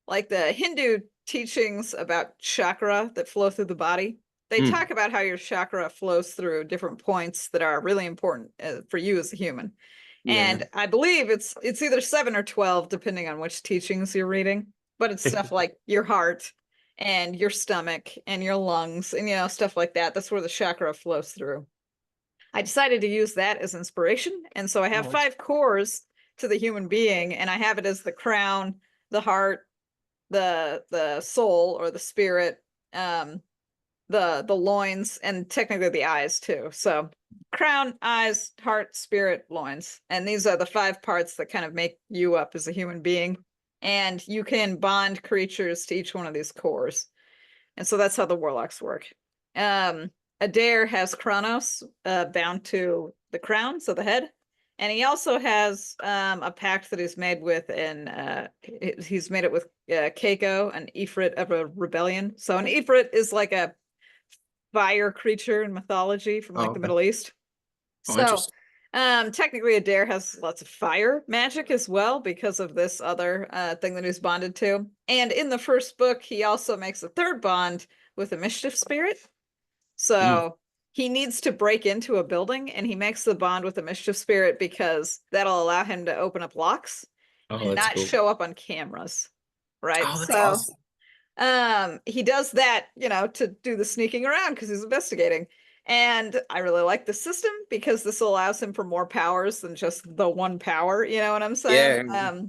like, the Hindu teachings about chakra that flow through the body. They Mm. talk about how your chakra flows through different points that are really important for you as a human. Yeah. And I believe it's either 7 or 12 depending on which teachings you're reading, but it's stuff like your heart and your stomach and your lungs and stuff like that. That's where the chakra flows through. I decided to use that as inspiration, and so I have Oh, that's 5 cores to the human being, and I have it as the crown, the heart, the soul or the spirit, the loins, and technically the eyes too. So crown, eyes, heart, spirit, loins. And these are the 5 parts that kind of make you up as a human being. And you can bond creatures to each one of these cores. And so that's how the warlocks work. Adair has Kronos bound to the crown, so the head. And he also has a pact that he's made with, and he's made it with Keiko, an Ifrit of a rebellion. So an Ifrit is like a fire creature in mythology from oh, like the okay. Middle East. Oh, So interesting. technically Adair has lots of fire magic as well because of this other thing that he's bonded to. And in the first book, he also makes a third bond with a mischief spirit. Mm. So he needs to break into a building and he makes the bond with a mischief spirit because that'll allow him to open up locks Oh, and that's not cool. show up on cameras. Right. Oh, that's So awesome. he does that, to do the sneaking around because he's investigating. And I really like the system because this allows him for more powers than just the one power, you know what I'm saying? Yeah.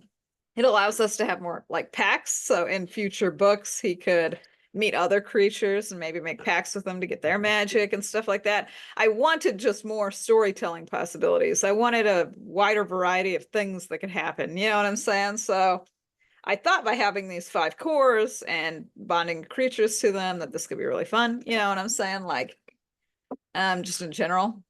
It allows us to have more like packs. So in future books, he could meet other creatures and maybe make packs with them to get their magic and stuff like that. I wanted just more storytelling possibilities. I wanted a wider variety of things that could happen. You know what I'm saying? So I thought by having these 5 cores and bonding creatures to them that this could be really fun. You know what I'm saying? Like, just in general.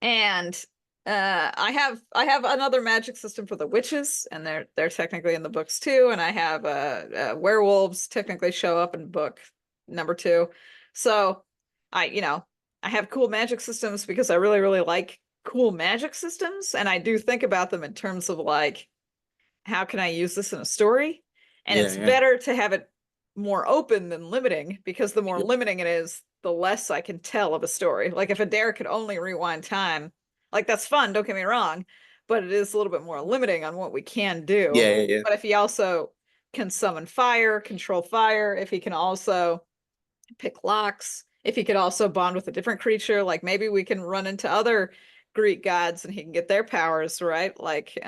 And I have another magic system for the witches, and they're technically in the books too. And I have werewolves technically show up in book number 2. So I have cool magic systems because I really really like cool magic systems, and I do think about them in terms of like how can I use this in a story? And Yeah. it's Yeah. better to have it more open than limiting because the more Yeah. limiting it is, the less I can tell of a story. Like if Adair could only rewind time, like that's fun, don't get me wrong, but it is a little bit more limiting on what we can do. Yeah. Yeah. But if he also can summon fire, control fire, if he can also pick locks, if he could also bond with a different creature, like maybe we can run into other Greek gods and he can get their powers, right? Like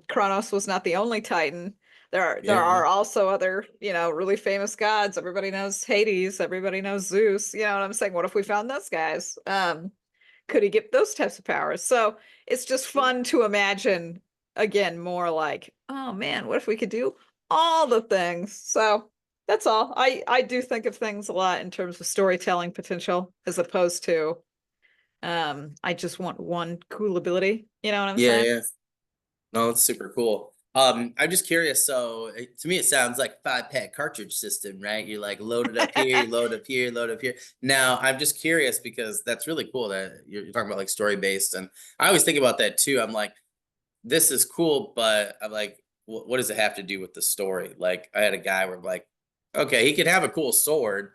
Kronos was not the only Titan. There Yeah. Yeah. are also other, really famous gods. Everybody knows Hades, everybody knows Zeus. You know what I'm saying? What if we found those guys? Could he get those types of powers? So it's just fun to imagine again, more like, oh man, what if we could do all the things? So that's all. I do think of things a lot in terms of storytelling potential as opposed to I just want one cool ability. You know what I'm Yeah. saying? Yeah. No, it's super cool. I'm just curious. So to me, it sounds like 5 pack cartridge system, right? You like load it up here, you load up here, load up here. Now, I'm just curious because that's really cool that you're talking about like story based, and I always think about that too. I'm like, this is cool, but I'm like, what does it have to do with the story? Like, I had a guy where I'm like, okay, he could have a cool sword,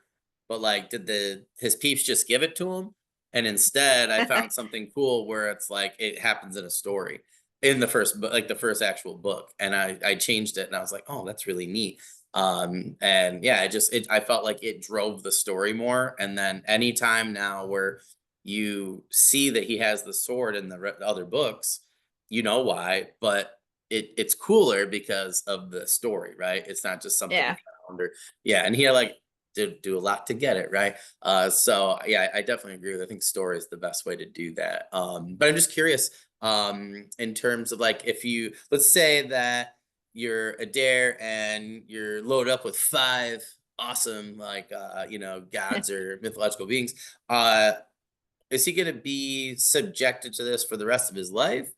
but like, did his peeps just give it to him? And instead, I found something cool where it's like it happens in a story in the first book, like the first actual book, and I changed it, and I was like, oh, that's really neat. And yeah, I felt like it drove the story more. And then anytime now where you see that he has the sword in the other books, you know why, but it's cooler because of the story, right? It's not just something he Yeah. found, or yeah, and he like did do a lot to get it, right? So yeah, I definitely agree with. I think story is the best way to do that. But I'm just curious, in terms of like if you, let's say that you're a dare and you're loaded up with 5 awesome like gods or mythological beings, is he going to be subjected to this for the rest of his life?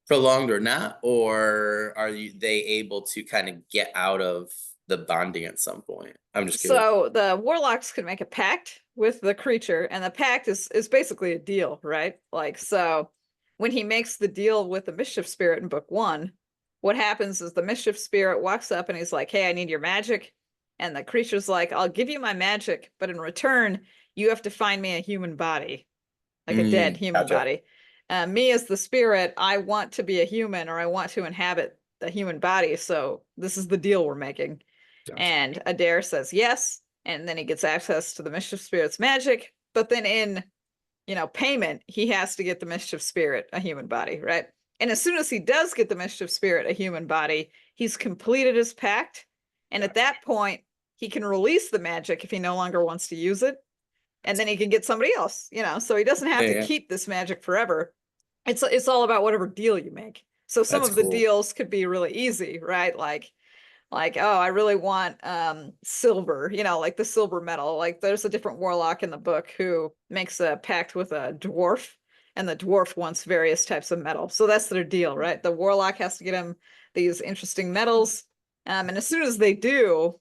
prolonged or not, or are they able to kind of get out of the bonding at some point? I'm just curious. So the warlocks can make a pact with the creature, and the pact is basically a deal, right? Like, so when he makes the deal with the mischief spirit in book one, what happens is the mischief spirit walks up and he's like, "Hey, I need your magic." And the creature's like, "I'll give you my magic, but in return, you have to find me a human body, like a dead human Gotcha. body. Me as the spirit, I want to be a human, or I want to inhabit the human body. So this is the deal we're making." Gotcha. And Adair says yes, and then he gets access to the mischief spirit's magic. But then in, payment, he has to get the mischief spirit a human body, right? And as soon as he does get the mischief spirit a human body, he's completed his pact. And at Gotcha. that point, he can release the magic if he no longer wants to use it. And then he can get somebody else, so he doesn't have Yeah, to yeah. keep this magic forever. It's all about whatever deal you make. So some That's of the cool. deals could be really easy, right? Like, oh, I really want silver, like the silver metal. Like there's a different warlock in the book who makes a pact with a dwarf, and the dwarf wants various types of metal. So that's their deal, right? The warlock has to get him these interesting metals. And as soon as they do,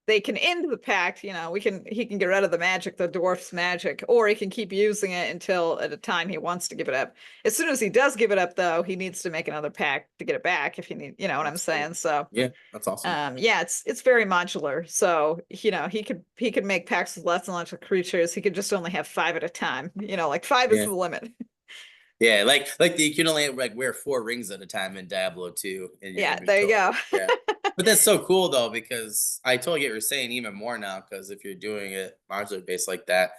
they can end the pact. He can get rid of the magic, the dwarf's magic, or he can keep using it until at a time he wants to give it up. As soon as he does give it up, though, he needs to make another pact to get it back if he need, you know what I'm That's cool. saying? So Yeah, that's awesome. yeah, it's very modular. So, he could make packs with less and less creatures. He could just only have five at a time. Like five is Yeah. the limit. Yeah, like you can only like wear 4 rings at a time in Diablo 2 in your Yeah, there you inventory. go. Yeah. But that's so cool though, because I totally get what you're saying even more now, because if you're doing it modular based like that,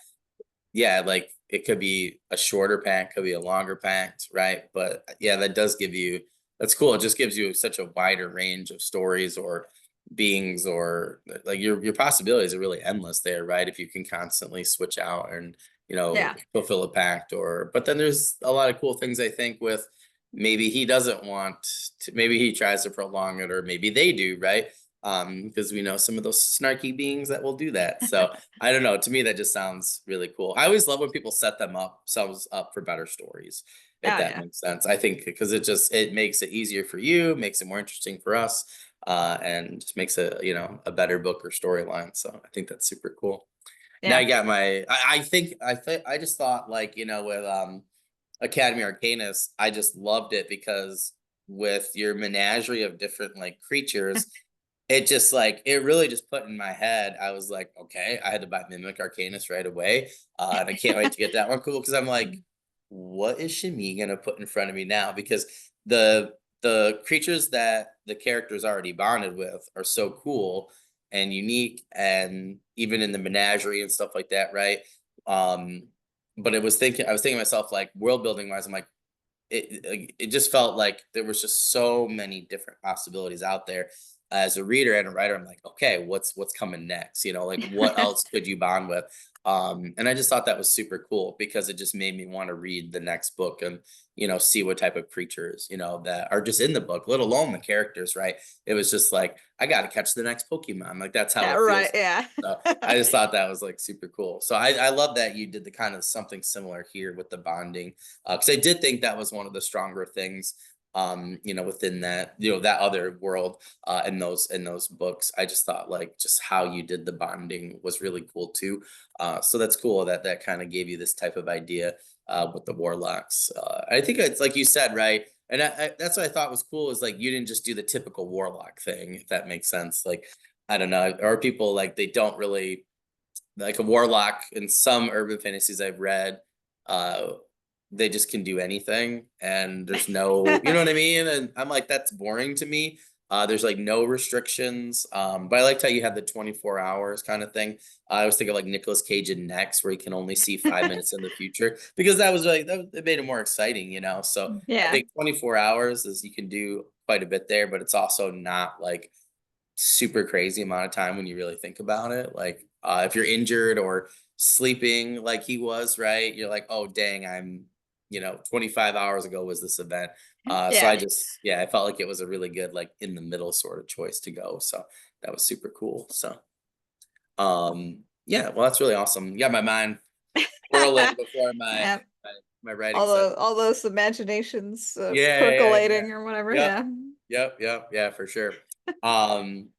yeah, like it could be a shorter pack, could be a longer pack, right? But yeah, that does give you that's cool. It just gives you such a wider range of stories or beings, or like your possibilities are really endless there, right? If you can constantly switch out and Yeah, fulfill a pact, or but then there's a lot of cool things I think with maybe he doesn't want to, maybe he tries to prolong it, or maybe they do, right? Because we know some of those snarky beings that will do that. So I don't know. To me, that just sounds really cool. I always love when people set themselves up for better stories, if oh that yeah, makes sense. I think because it makes it easier for you, makes it more interesting for us, and just makes a better book or storyline. So I think that's super cool. Now yeah, you got my. I just thought like with Academy Arcanus, I just loved it because with your menagerie of different like creatures, it just like it really just put in my head. I was like, okay, I had to buy Mimic Arcanus right away, and I can't wait to get that one cool because I'm like, what is Shami gonna put in front of me now? Because the creatures that the characters already bonded with are so cool and unique, and even in the menagerie and stuff like that, right? Um, but I was thinking to myself like world building wise, I'm like it just felt like there was just so many different possibilities out there. As a reader and a writer, I'm like, okay, what's coming next? Like what else could you bond with? And I just thought that was super cool because it just made me want to read the next book and see what type of creatures that are just in the book, let alone the characters. Right? It was just like I got to catch the next Pokemon. Like that's how yeah, it right, feels. yeah, So I just thought that was like super cool. So I love that you did the kind of something similar here with the bonding, because I did think that was one of the stronger things, within that, that other world, in those books. I just thought like just how you did the bonding was really cool too. So that's cool that that kind of gave you this type of idea with the warlocks. I think it's like you said, right? And that's what I thought was cool is like you didn't just do the typical warlock thing, if that makes sense. Like I don't know, or people like they don't really like a warlock in some urban fantasies I've read. Uh, they just can do anything, and there's no, you know what I mean. And I'm like, that's boring to me. There's like no restrictions. But I liked how you had the 24 hours kind of thing. I was thinking like Nicolas Cage in Next, where he can only see 5 minutes in the future, because that was like it made it more exciting. So I yeah, think 24 hours is you can do quite a bit there, but it's also not like super crazy amount of time when you really think about it. Like if you're injured or sleeping like he was, right? You're like, oh dang, I'm 25 hours ago was this event. So yeah, I felt like it was a really good like in the middle sort of choice to go. So that was super cool. So yeah, well that's really awesome. You got my mind whirling before my yeah. my writing session. all those imaginations Yeah, yeah, yeah. percolating or whatever. Yep. Yeah. Yep. Yeah, for sure. Um,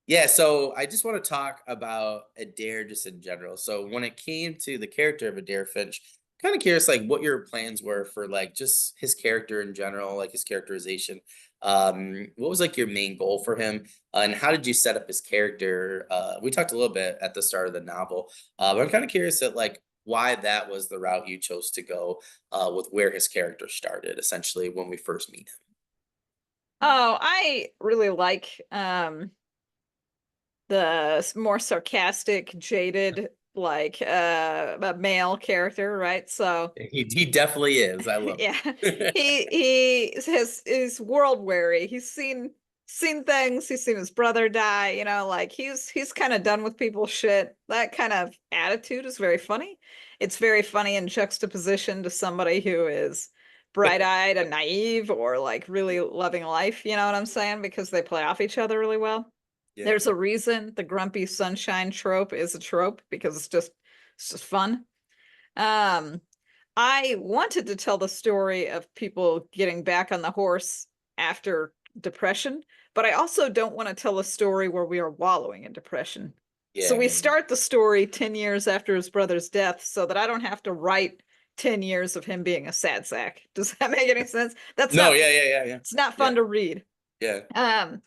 yeah, so I just want to talk about Adair just in general. So when it came to the character of Adair Finch, kind of curious like what your plans were for like just his character in general, like his characterization. What was like your main goal for him? And how did you set up his character? We talked a little bit at the start of the novel, but I'm kind of curious at like why that was the route you chose to go with where his character started, essentially when we first meet him. Oh, I really like the more sarcastic, jaded, like a male character, right? So He definitely is. I love yeah, it. he has is world weary. He's seen things. He's seen his brother die. You know, like he's kind of done with people's shit. That kind of attitude is very funny. It's very funny in juxtaposition to somebody who is bright-eyed and naive or like really loving life. You know what I'm saying? Because they play off each other really well. Yeah, There's a reason the grumpy sunshine trope is a trope because it's just fun. Um, I wanted to tell the story of people getting back on the horse after depression, but I also don't want to tell a story where we are wallowing in depression. So yeah, we yeah, yeah. start the story 10 years after his brother's death so that I don't have to write 10 years of him being a sad sack. Does that make any sense? That's No, not yeah, yeah, yeah, yeah, it's not yeah, fun to read. yeah, Um,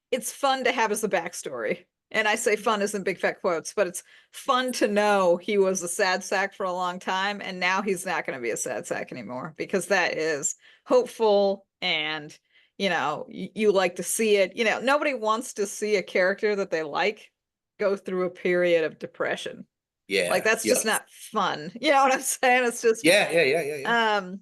it's fun to have as a backstory. And I say fun as in big fat quotes, but it's fun to know he was a sad sack for a long time and now he's not going to be a sad sack anymore because that is hopeful and you like to see it. You know, nobody wants to see a character that they like go through a period of depression. Like yeah, that's just yep, not fun. You know what I'm saying? It's just yeah, yeah, yeah, yeah, yeah, um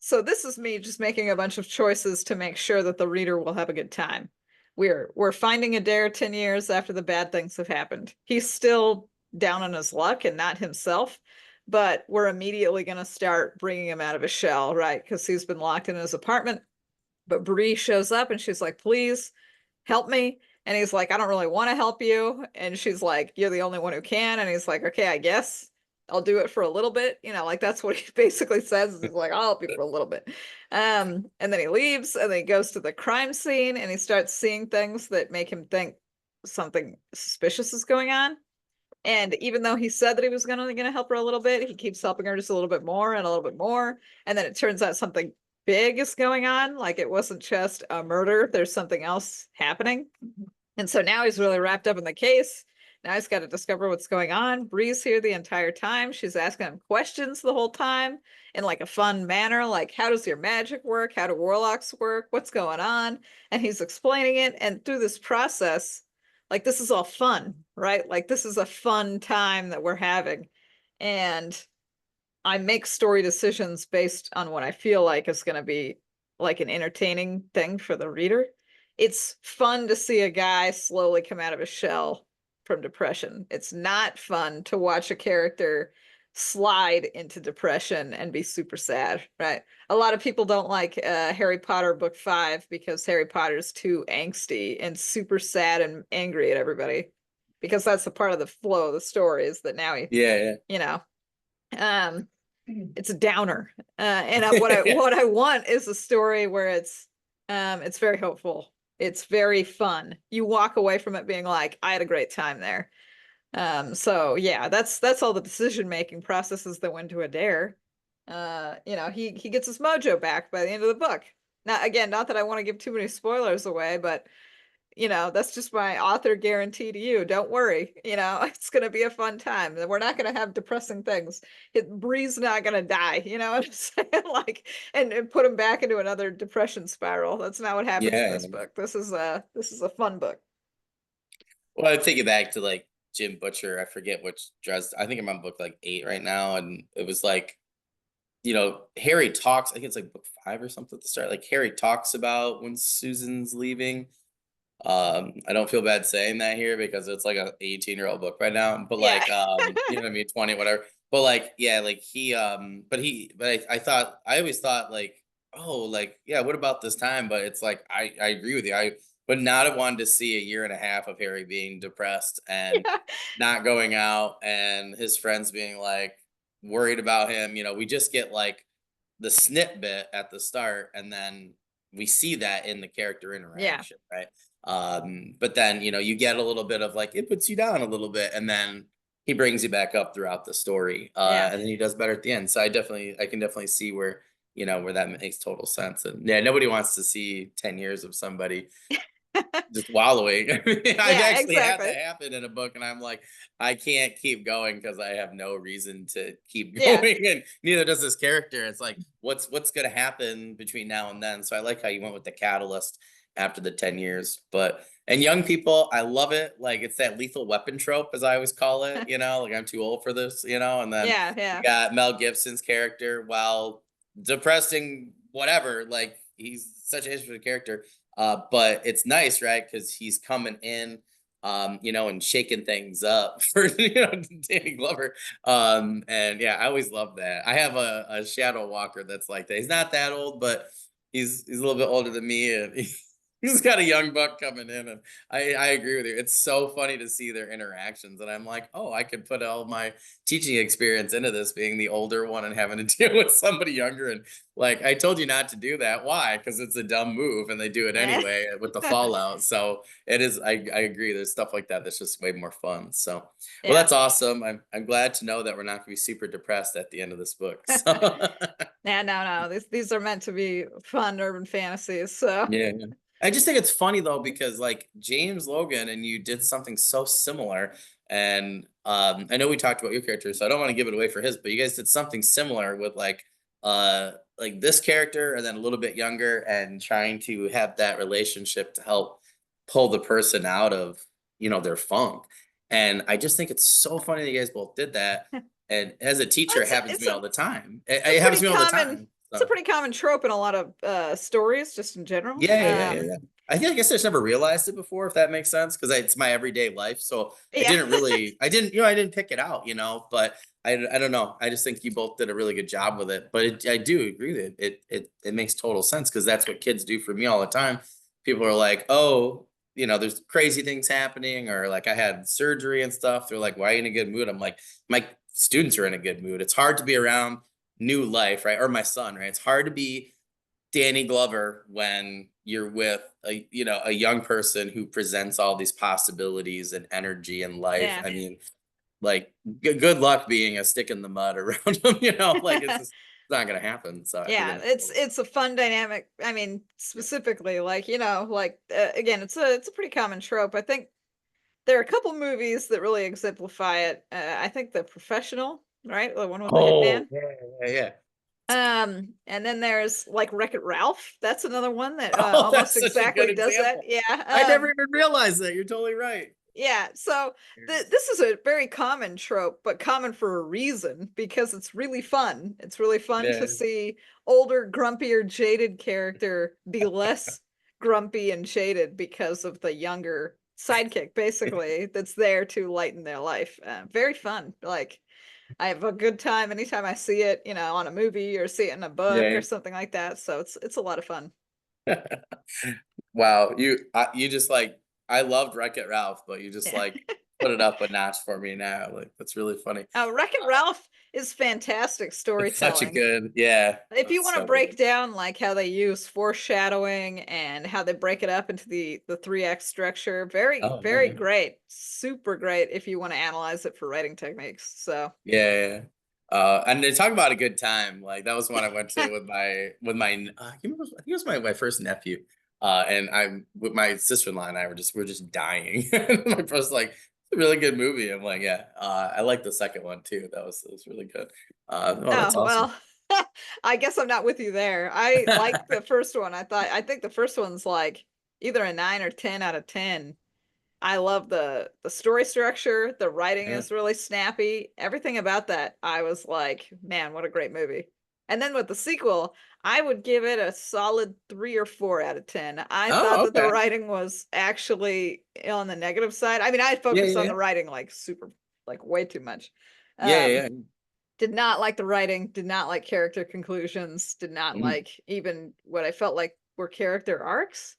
so this is me just making a bunch of choices to make sure that the reader will have a good time. We're finding Adair 10 years after the bad things have happened. He's still down on his luck and not himself, but we're immediately going to start bringing him out of his shell, right? Because he's been locked in his apartment. But Bree shows up and she's like, "Please help me." And he's like, "I don't really want to help you." And she's like, "You're the only one who can." And he's like, "Okay, I guess I'll do it for a little bit." You know, like that's what he basically says. He's like, "I'll help you for a little bit." And then he leaves and then he goes to the crime scene and he starts seeing things that make him think something suspicious is going on. And even though he said that he was gonna help her a little bit, he keeps helping her just a little bit more and a little bit more. And then it turns out something big is going on. Like it wasn't just a murder, there's something else happening. And so now he's really wrapped up in the case. Now he's got to discover what's going on. Bree's here the entire time. She's asking him questions the whole time in like a fun manner, like how does your magic work? How do warlocks work? What's going on? And he's explaining it. And through this process, like this is all fun, right? Like this is a fun time that we're having. And I make story decisions based on what I feel like is going to be like an entertaining thing for the reader. It's fun to see a guy slowly come out of his shell from depression. It's not fun to watch a character slide into depression and be super sad, right? A lot of people don't like Harry Potter book 5 because Harry Potter's too angsty and super sad and angry at everybody because that's the part of the flow of the story is that now he, yeah, you know, um it's a downer. And yeah. what I want is a story where it's very hopeful. It's very fun. You walk away from it being like, I had a great time there. So yeah, that's all the decision making processes that went to Adair. He gets his mojo back by the end of the book. Now, again, not that I want to give too many spoilers away, but that's just my author guarantee to you. Don't worry, it's going to be a fun time. We're not going to have depressing things. Bree's not going to die, you know what I'm saying? Like, and put him back into another depression spiral. That's not what happens in Yeah. this book. This is a fun book. Well, I'm thinking back to like Jim Butcher. I forget which dress. I think I'm on book like 8 right now, and it was like Harry talks. I think it's like book 5 or something at the start. Like Harry talks about when Susan's leaving. I don't feel bad saying that here because it's like a 18-year-old book right now, but Yeah. like, you know what I mean, 20, whatever. But like, yeah, like I thought, I always thought like, oh, like, yeah, what about this time? But it's like, I agree with you. I would not have wanted to see a year and a half of Harry being depressed and Yeah. not going out and his friends being like, worried about him. We just get like the snip bit at the start, and then we see that in the character Yeah. interaction, right? But then you get a little bit of like it puts you down a little bit, and then he brings you back up throughout the story, Yeah. and then he does better at the end. So I can definitely see where that makes total sense. And yeah, nobody wants to see 10 years of somebody just wallowing. I mean, I Yeah, actually had exactly. that happen in a book, and I'm like, I can't keep going because I have no reason to keep Yeah. going, and neither does this character. It's like, what's going to happen between now and then? So I like how you went with the catalyst after the 10 years. But and young people, I love it. Like it's that lethal weapon trope, as I always call it. Like I'm too old for this. And then Yeah, you yeah. got Mel Gibson's character, while depressing, whatever. Like he's such an interesting character, but it's nice, right? Because he's coming in, and shaking things up for Danny Glover. And yeah, I always love that. I have a shadow walker that's like that. He's not that old, but he's a little bit older than me, and he's got a young buck coming in, and I agree with you. It's so funny to see their interactions, and I'm like, oh, I could put all my teaching experience into this, being the older one and having to deal with somebody younger. And like, I told you not to do that. Why? Because it's a dumb move, and they do it Eh. anyway with the fallout. So it is. I agree. There's stuff like that that's just way more fun. So, well, Yeah. that's awesome. I'm glad to know that we're not going to be super depressed at the end of this book. So. Yeah, no, no, these are meant to be fun urban fantasies, so Yeah. I just think it's funny though, because like James Logan and you did something so similar. And I know we talked about your character, so I don't want to give it away for his, but you guys did something similar with like this character and then a little bit younger, and trying to have that relationship to help pull the person out of their funk. And I just think it's so funny that you guys both did that. And as a teacher, it it's a happens to it's me a all the time. it's a It happens pretty to me all the common time. it's a So. pretty common trope in a lot of, stories just in general, Yeah. I guess I just never realized it before, if that makes sense, because it's my everyday life. So yeah. I didn't pick it out, but I don't know. I just think you both did a really good job with it. But I do agree that it makes total sense, because that's what kids do for me all the time. People are like, oh, there's crazy things happening, or like I had surgery and stuff. They're like, why are you in a good mood? I'm like, my students are in a good mood. It's hard to be around new life, right? Or my son, right? It's hard to be Danny Glover when you're with a young person who presents all these possibilities and energy in life. Yeah. I mean, like good luck being a stick in the mud around them. Like it's not gonna happen. So I think it Yeah, makes total it's a fun dynamic. I mean, sense. specifically, like, like, again, it's a pretty common trope. I think there are a couple movies that really exemplify it. I think The Professional, right? The one with the Oh hitman. yeah, yeah, yeah. And then there's like Wreck-It Ralph. That's another one that Oh, almost that's such a good exactly does that. example. I Yeah. never even realized that. You're totally right. Yeah. So this is a very common trope, but common for a reason because it's really fun. It's really fun to Yeah. see older, grumpier, jaded character be less grumpy and jaded because of the younger sidekick, basically, that's there to lighten their life. Very fun. Like I have a good time anytime I see it, on a movie or see it in a book or Yeah. something like that. So it's a lot of fun. Wow, you just like I loved Wreck-It Ralph, but you just Yeah. like put it up a notch for me now. Like that's really funny. Wreck-It Ralph is fantastic It's such a storytelling. good, yeah. If you That's want to so good. break down like how they use foreshadowing and how they break it up into the three act structure, very Oh very man, great, super great if you want to analyze it for writing techniques. So yeah. And they talk about a good time. Like that was one I went to I think it was my first nephew. And I'm with my sister-in-law, and we're just dying. And my brother's like, it's a really good movie. I'm like, yeah. I like the second one too. That was really good. Oh, that's oh awesome. well, I guess I'm not with you there. I like the first one. I think the first one's like either a 9 or 10 out of 10. I love the story structure, the writing Yeah. is really snappy, everything about that, I was like, "Man, what a great movie." And then with the sequel, I would give it a solid 3 or 4 out of 10. I thought Oh, that the okay. writing was actually on the negative side. I mean, I Yeah, focused yeah, on yeah. the writing, like, super like, way too much. Yeah, Um, yeah, yeah. did not like the writing, did not like character conclusions, did not Mhm. like even what I felt like were character arcs.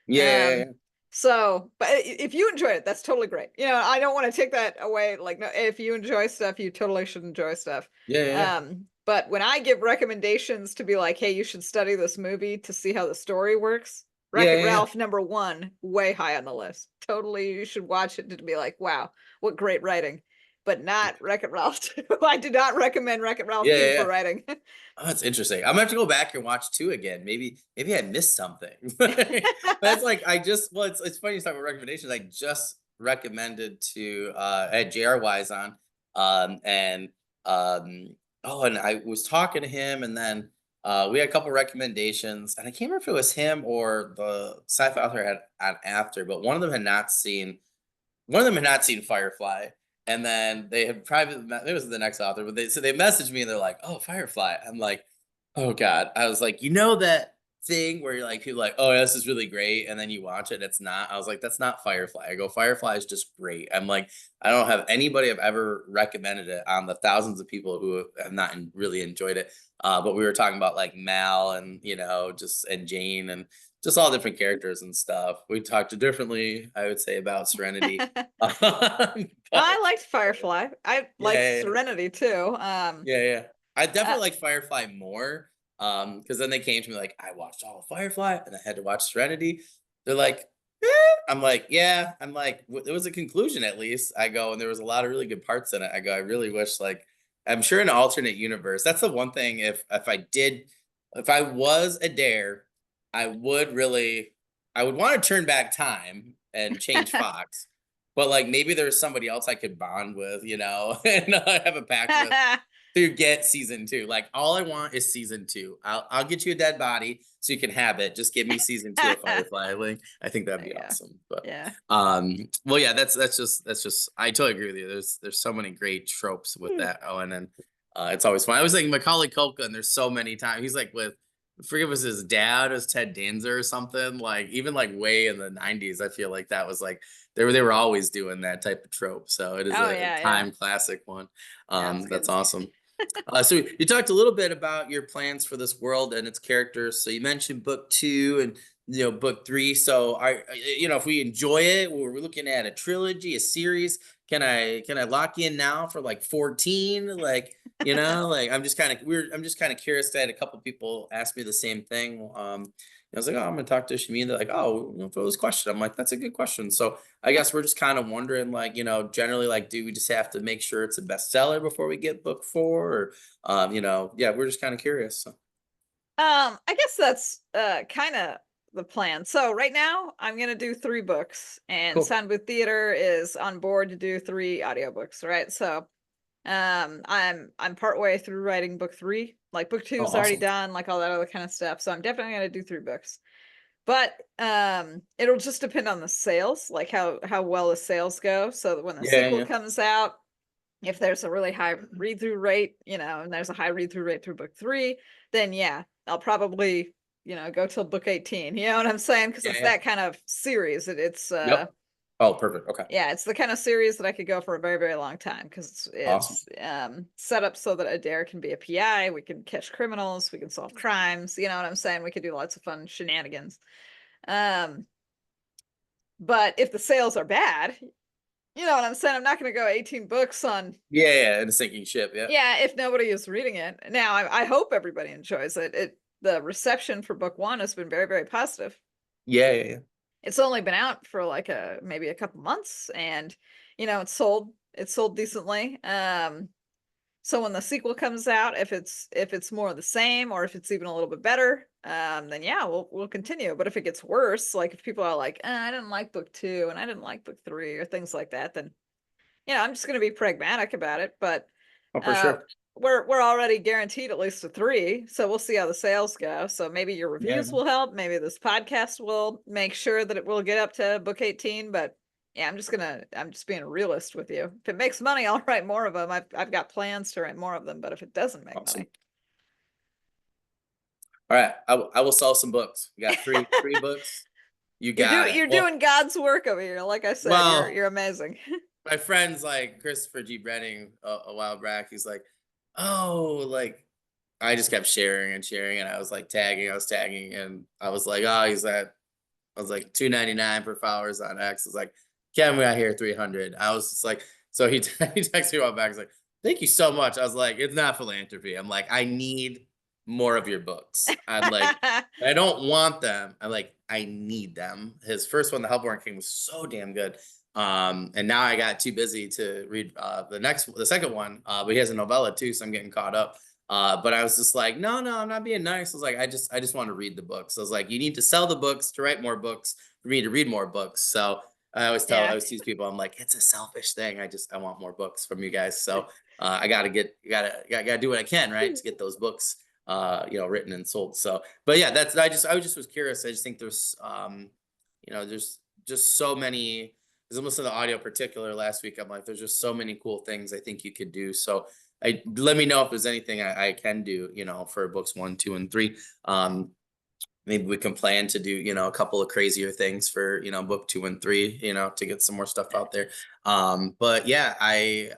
Yeah, yeah, Um yeah. So, but if you enjoy it, that's totally great. I don't want to take that away. Like, no, if you enjoy stuff, you totally should enjoy stuff. Yeah, yeah, yeah. But when I give recommendations to be like, hey, you should study this movie to see how the story works, Yeah, Wreck-It yeah, yeah. Ralph #1, way high on the list. Totally, you should watch it to be like, wow, what great writing. But not Wreck-It Ralph 2. I do not recommend Wreck-It Ralph Yeah, 2 yeah, for yeah. writing. Oh, that's interesting. I'm gonna have to go back and watch 2 again. Maybe I missed something. But it's like I just well, it's funny you talk about recommendations. I just recommended to I had JR Wise on. And oh, and I was talking to him, and then we had a couple recommendations, and I can't remember if it was him or the sci-fi author had on after, but one of them had not seen Firefly, and then they had it was the next author, but they messaged me and they're like, "Oh, Firefly." I'm like, "Oh God." I was like, "You know that thing where you're like people are like, oh, this is really great," and then you watch it, it's not. I was like, "That's not Firefly." I go, "Firefly is just great." I'm like, I don't have anybody I've ever recommended it on the thousands of people who have not really enjoyed it. But we were talking about like Mal and just and Jane and just all different characters and stuff. We talked differently, I would say, about Serenity. I But liked Firefly. I liked yeah, yeah, Serenity too. yeah, yeah. I Uh, definitely like Firefly more. Because then they came to me like, I watched all of Firefly and I had to watch Serenity. They're like, "Eh." I'm like, yeah. I'm like, There was a conclusion at least." I go, and there was a lot of really good parts in it. I go, I really wish like I'm sure in an alternate universe. That's the one thing. If I was a dare, I would really, I would want to turn back time and change Fox. But like maybe there's somebody else I could bond with, and have a pact with to get season 2. Like, all I want is season 2. I'll get you a dead body so you can have it. Just give me season 2 of Firefly. Like, I think that'd be yeah, awesome. But yeah. well, yeah, that's just I totally agree with you. There's so many great tropes with Hmm. that. Oh, and then it's always fun. I was like Macaulay Culkin. There's so many times he's like with. I forget if it was his dad as Ted Danzer or something. Like even like way in the '90s, I feel like that was like they were always doing that type of trope. So it is Oh a yeah, yeah. time classic one. Yeah, it's That's good. awesome. So you talked a little bit about your plans for this world and its characters. So you mentioned book 2 and book 3. So if we enjoy it, we're looking at a trilogy, a series. Can I lock in now for like 14? Like like I'm just kind of curious. I had a couple people ask me the same thing. I was like, oh, I'm gonna talk to Shami. They're like, oh, throw this question. I'm like, that's a good question. So I guess we're just kind of wondering, like, generally, like, do we just have to make sure it's a bestseller before we get book 4? Or, yeah, we're just kind of curious. So, I guess that's kind of the plan. So right now I'm gonna do 3 books, and cool. Sound Booth Theater is on board to do 3 audiobooks, right? So I'm partway through writing book 3. Like book 2 Oh, is already awesome. done, like all that other kind of stuff. So I'm definitely gonna do 3 books. But it'll just depend on the sales, like how well the sales go. So that when the Yeah, sequel yeah, comes out, if there's a really high read through rate, and there's a high read through rate through book 3, then yeah, I'll probably, go till book 18. You know what I'm saying? Because yeah, it's yeah. that kind of series. It's Yep. Oh, perfect. Okay. yeah, it's the kind of series that I could go for a very, very long time because Awesome. it's set up so that Adair can be a PI. We can catch criminals. We can solve crimes. You know what I'm saying? We could do lots of fun shenanigans. Um, but if the sales are bad, you know what I'm saying? I'm not going to go 18 books on. Yeah, yeah. And a sinking ship. Yeah. Yeah, if nobody is reading it. Now, I hope everybody enjoys it. The reception for book 1 has been very, very positive. Yeah, yeah, yeah. It's only been out for like maybe a couple months, and it's sold decently. So when the sequel comes out, if it's more of the same, or if it's even a little bit better, then yeah, we'll continue. But if it gets worse, like if people are like, I didn't like book 2 and I didn't like book 3 or things like that, then I'm just going to be pragmatic about it. But Oh, for uh, sure. we're already guaranteed at least a 3, so we'll see how the sales go. So maybe your Yeah. reviews will help. Maybe this podcast will make sure that it will get up to book 18. But yeah, I'm just being a realist with you. If it makes money, I'll write more of them. I've got plans to write more of them. But if it doesn't make Awesome. money, All right. I will sell some books. We got three books. You got it. you're doing God's work over here. Like I said, Well, you're amazing. my friends like Christopher G. Brenning a while back. He's like, oh, like I just kept sharing and sharing, and I was tagging, and I was like, oh, he's that. I was like 2.99 per followers on X. I was like, Ken, we got here 300. I was just like, so he he texted me all back. He's like, thank you so much. I was like, it's not philanthropy. I'm like, I need more of your books. I'm like, I don't want them. I'm like, I need them. His first one, The Hellborn King, was so damn good. And now I got too busy to read the second one. But he has a novella too, so I'm getting caught up. But I was just like, no, no, I'm not being nice. I was like, I just want to read the books. I was like, you need to sell the books to write more books for me to read more books. So I Yeah. always tease people, I'm like, it's a selfish thing. I want more books from you guys. So I gotta get, gotta do what I can, right, to get those books, written and sold. So, but yeah, I just was curious. I just think there's, there's just so many. Because I listened to the audio particular last week. I'm like, there's just so many cool things I think you could do. So let me know if there's anything I can do, for books 1, 2, and 3. Maybe we can plan to do, a couple of crazier things for, book 2 and 3, to get some more stuff out there. But yeah,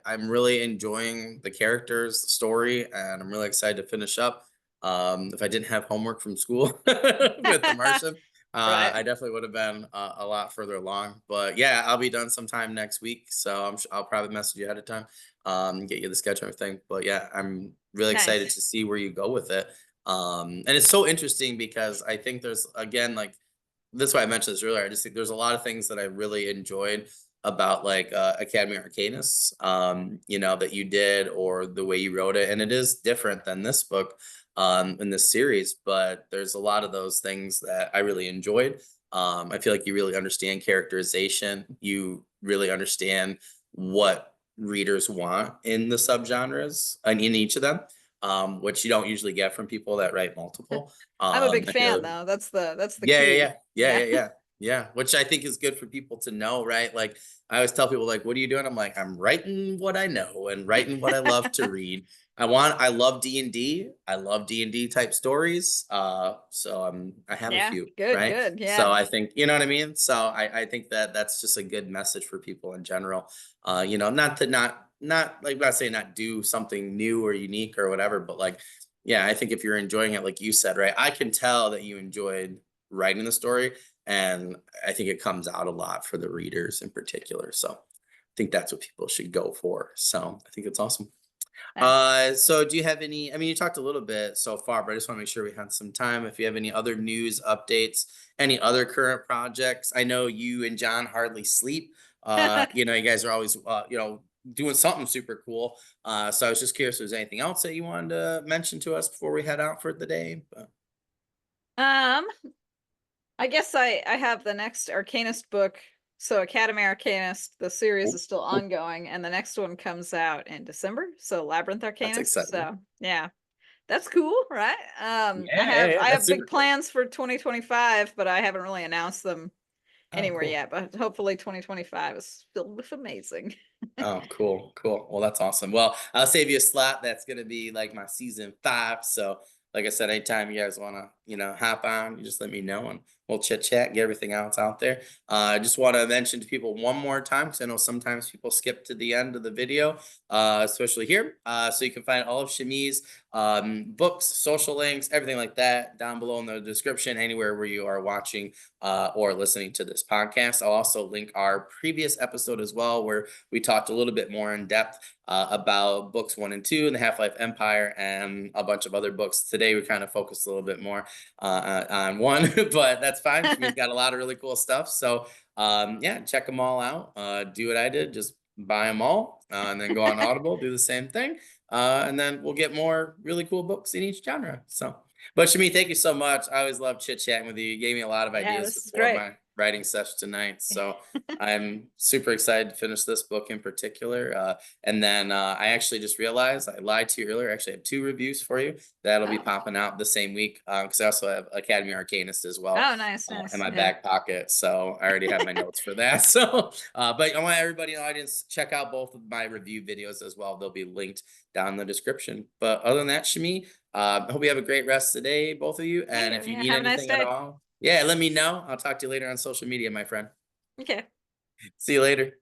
I'm really enjoying the characters, the story, and I'm really excited to finish up. If I didn't have homework from school with The Martian, Right. I definitely would have been a lot further along. But yeah, I'll be done sometime next week, so I'll probably message you ahead of time, get you the sketch and everything. But yeah, I'm really excited Nice. to see where you go with it. And it's so interesting because I think there's, again, like, that's why I mentioned this earlier. I just think there's a lot of things that I really enjoyed about, like, Academy Arcanus, that you did, or the way you wrote it. And it is different than this book, in this series, but there's a lot of those things that I really enjoyed. I feel like you really understand characterization. You really understand what readers want in the subgenres and in each of them, which you don't usually get from people that write multiple. I'm a big I feel fan though. That's the yeah, yeah, key. yeah, yeah, Yeah. yeah, yeah, yeah. Which I think is good for people to know, right? Like, I always tell people, like, "What are you doing?" I'm like, "I'm writing what I know and writing what I love to read." I love D&D. I love D&D type stories. So I have a Yeah. few, Good, right? good. So Yeah. I think, you know what I mean? So I think that that's just a good message for people in general. Not to not like, I'm not saying not do something new or unique or whatever, but like, yeah, I think if you're enjoying it, like you said, right? I can tell that you enjoyed writing the story, and I think it comes out a lot for the readers in particular. So I think that's what people should go for. So I think it's awesome. Nice. So do you have any, I mean, you talked a little bit so far, but I just want to make sure we had some time. If you have any other news updates, any other current projects. I know you and John hardly sleep. You guys are always, doing something super cool. So I was just curious if there's anything else that you wanted to mention to us before we head out for the day. But Um, I guess I have the next Arcanist book. So Academy Arcanist, the series cool, is still cool. ongoing, and the next one comes out in December. So Labyrinth That's Arcanist. exciting. So yeah, that's cool, right? Yeah, yeah, yeah. I That's have big super cool. plans for 2025, but I haven't really announced them Oh, anywhere cool. yet. But hopefully 2025 is filled with amazing. Oh, cool, cool. Well, that's awesome. Well, I'll save you a slot. That's gonna be like my season 5. So, like I said, anytime you guys wanna, hop on, you just let me know and we'll chit chat, get everything else out there. I just want to mention to people one more time, because I know sometimes people skip to the end of the video, especially here. So you can find all of Shami's books, social links, everything like that down below in the description, anywhere where you are watching or listening to this podcast. I'll also link our previous episode as well, where we talked a little bit more in depth about books 1 and 2 and the Half-Life Empire and a bunch of other books. Today, we kind of focused a little bit more on one, but that's fine. She's got a lot of really cool stuff. So yeah, check them all out. Do what I did, just buy them all, and then go on Audible, do the same thing. And then we'll get more really cool books in each genre. So, but Shami, thank you so much. I always love chit chatting with you. You gave me a lot of Yeah, ideas this is before great. my writing session tonight. So I'm super excited to finish this book in particular. And then I actually just realized I lied to you earlier. I actually have 2 reviews for you that'll be Oh, popping out the same week, because I also have Academy Arcanist as well oh, nice, in nice. my Yeah. back pocket. So I already have my notes for that. So, but I want everybody in the audience check out both of my review videos as well. They'll be linked down in the description. But other than that, Shami, I hope you have a great rest of the day, both of you. Thank And you. if you Yeah, need have a nice anything at day. all, yeah, let me know. I'll talk to you later on social media, my friend. Okay. See you later.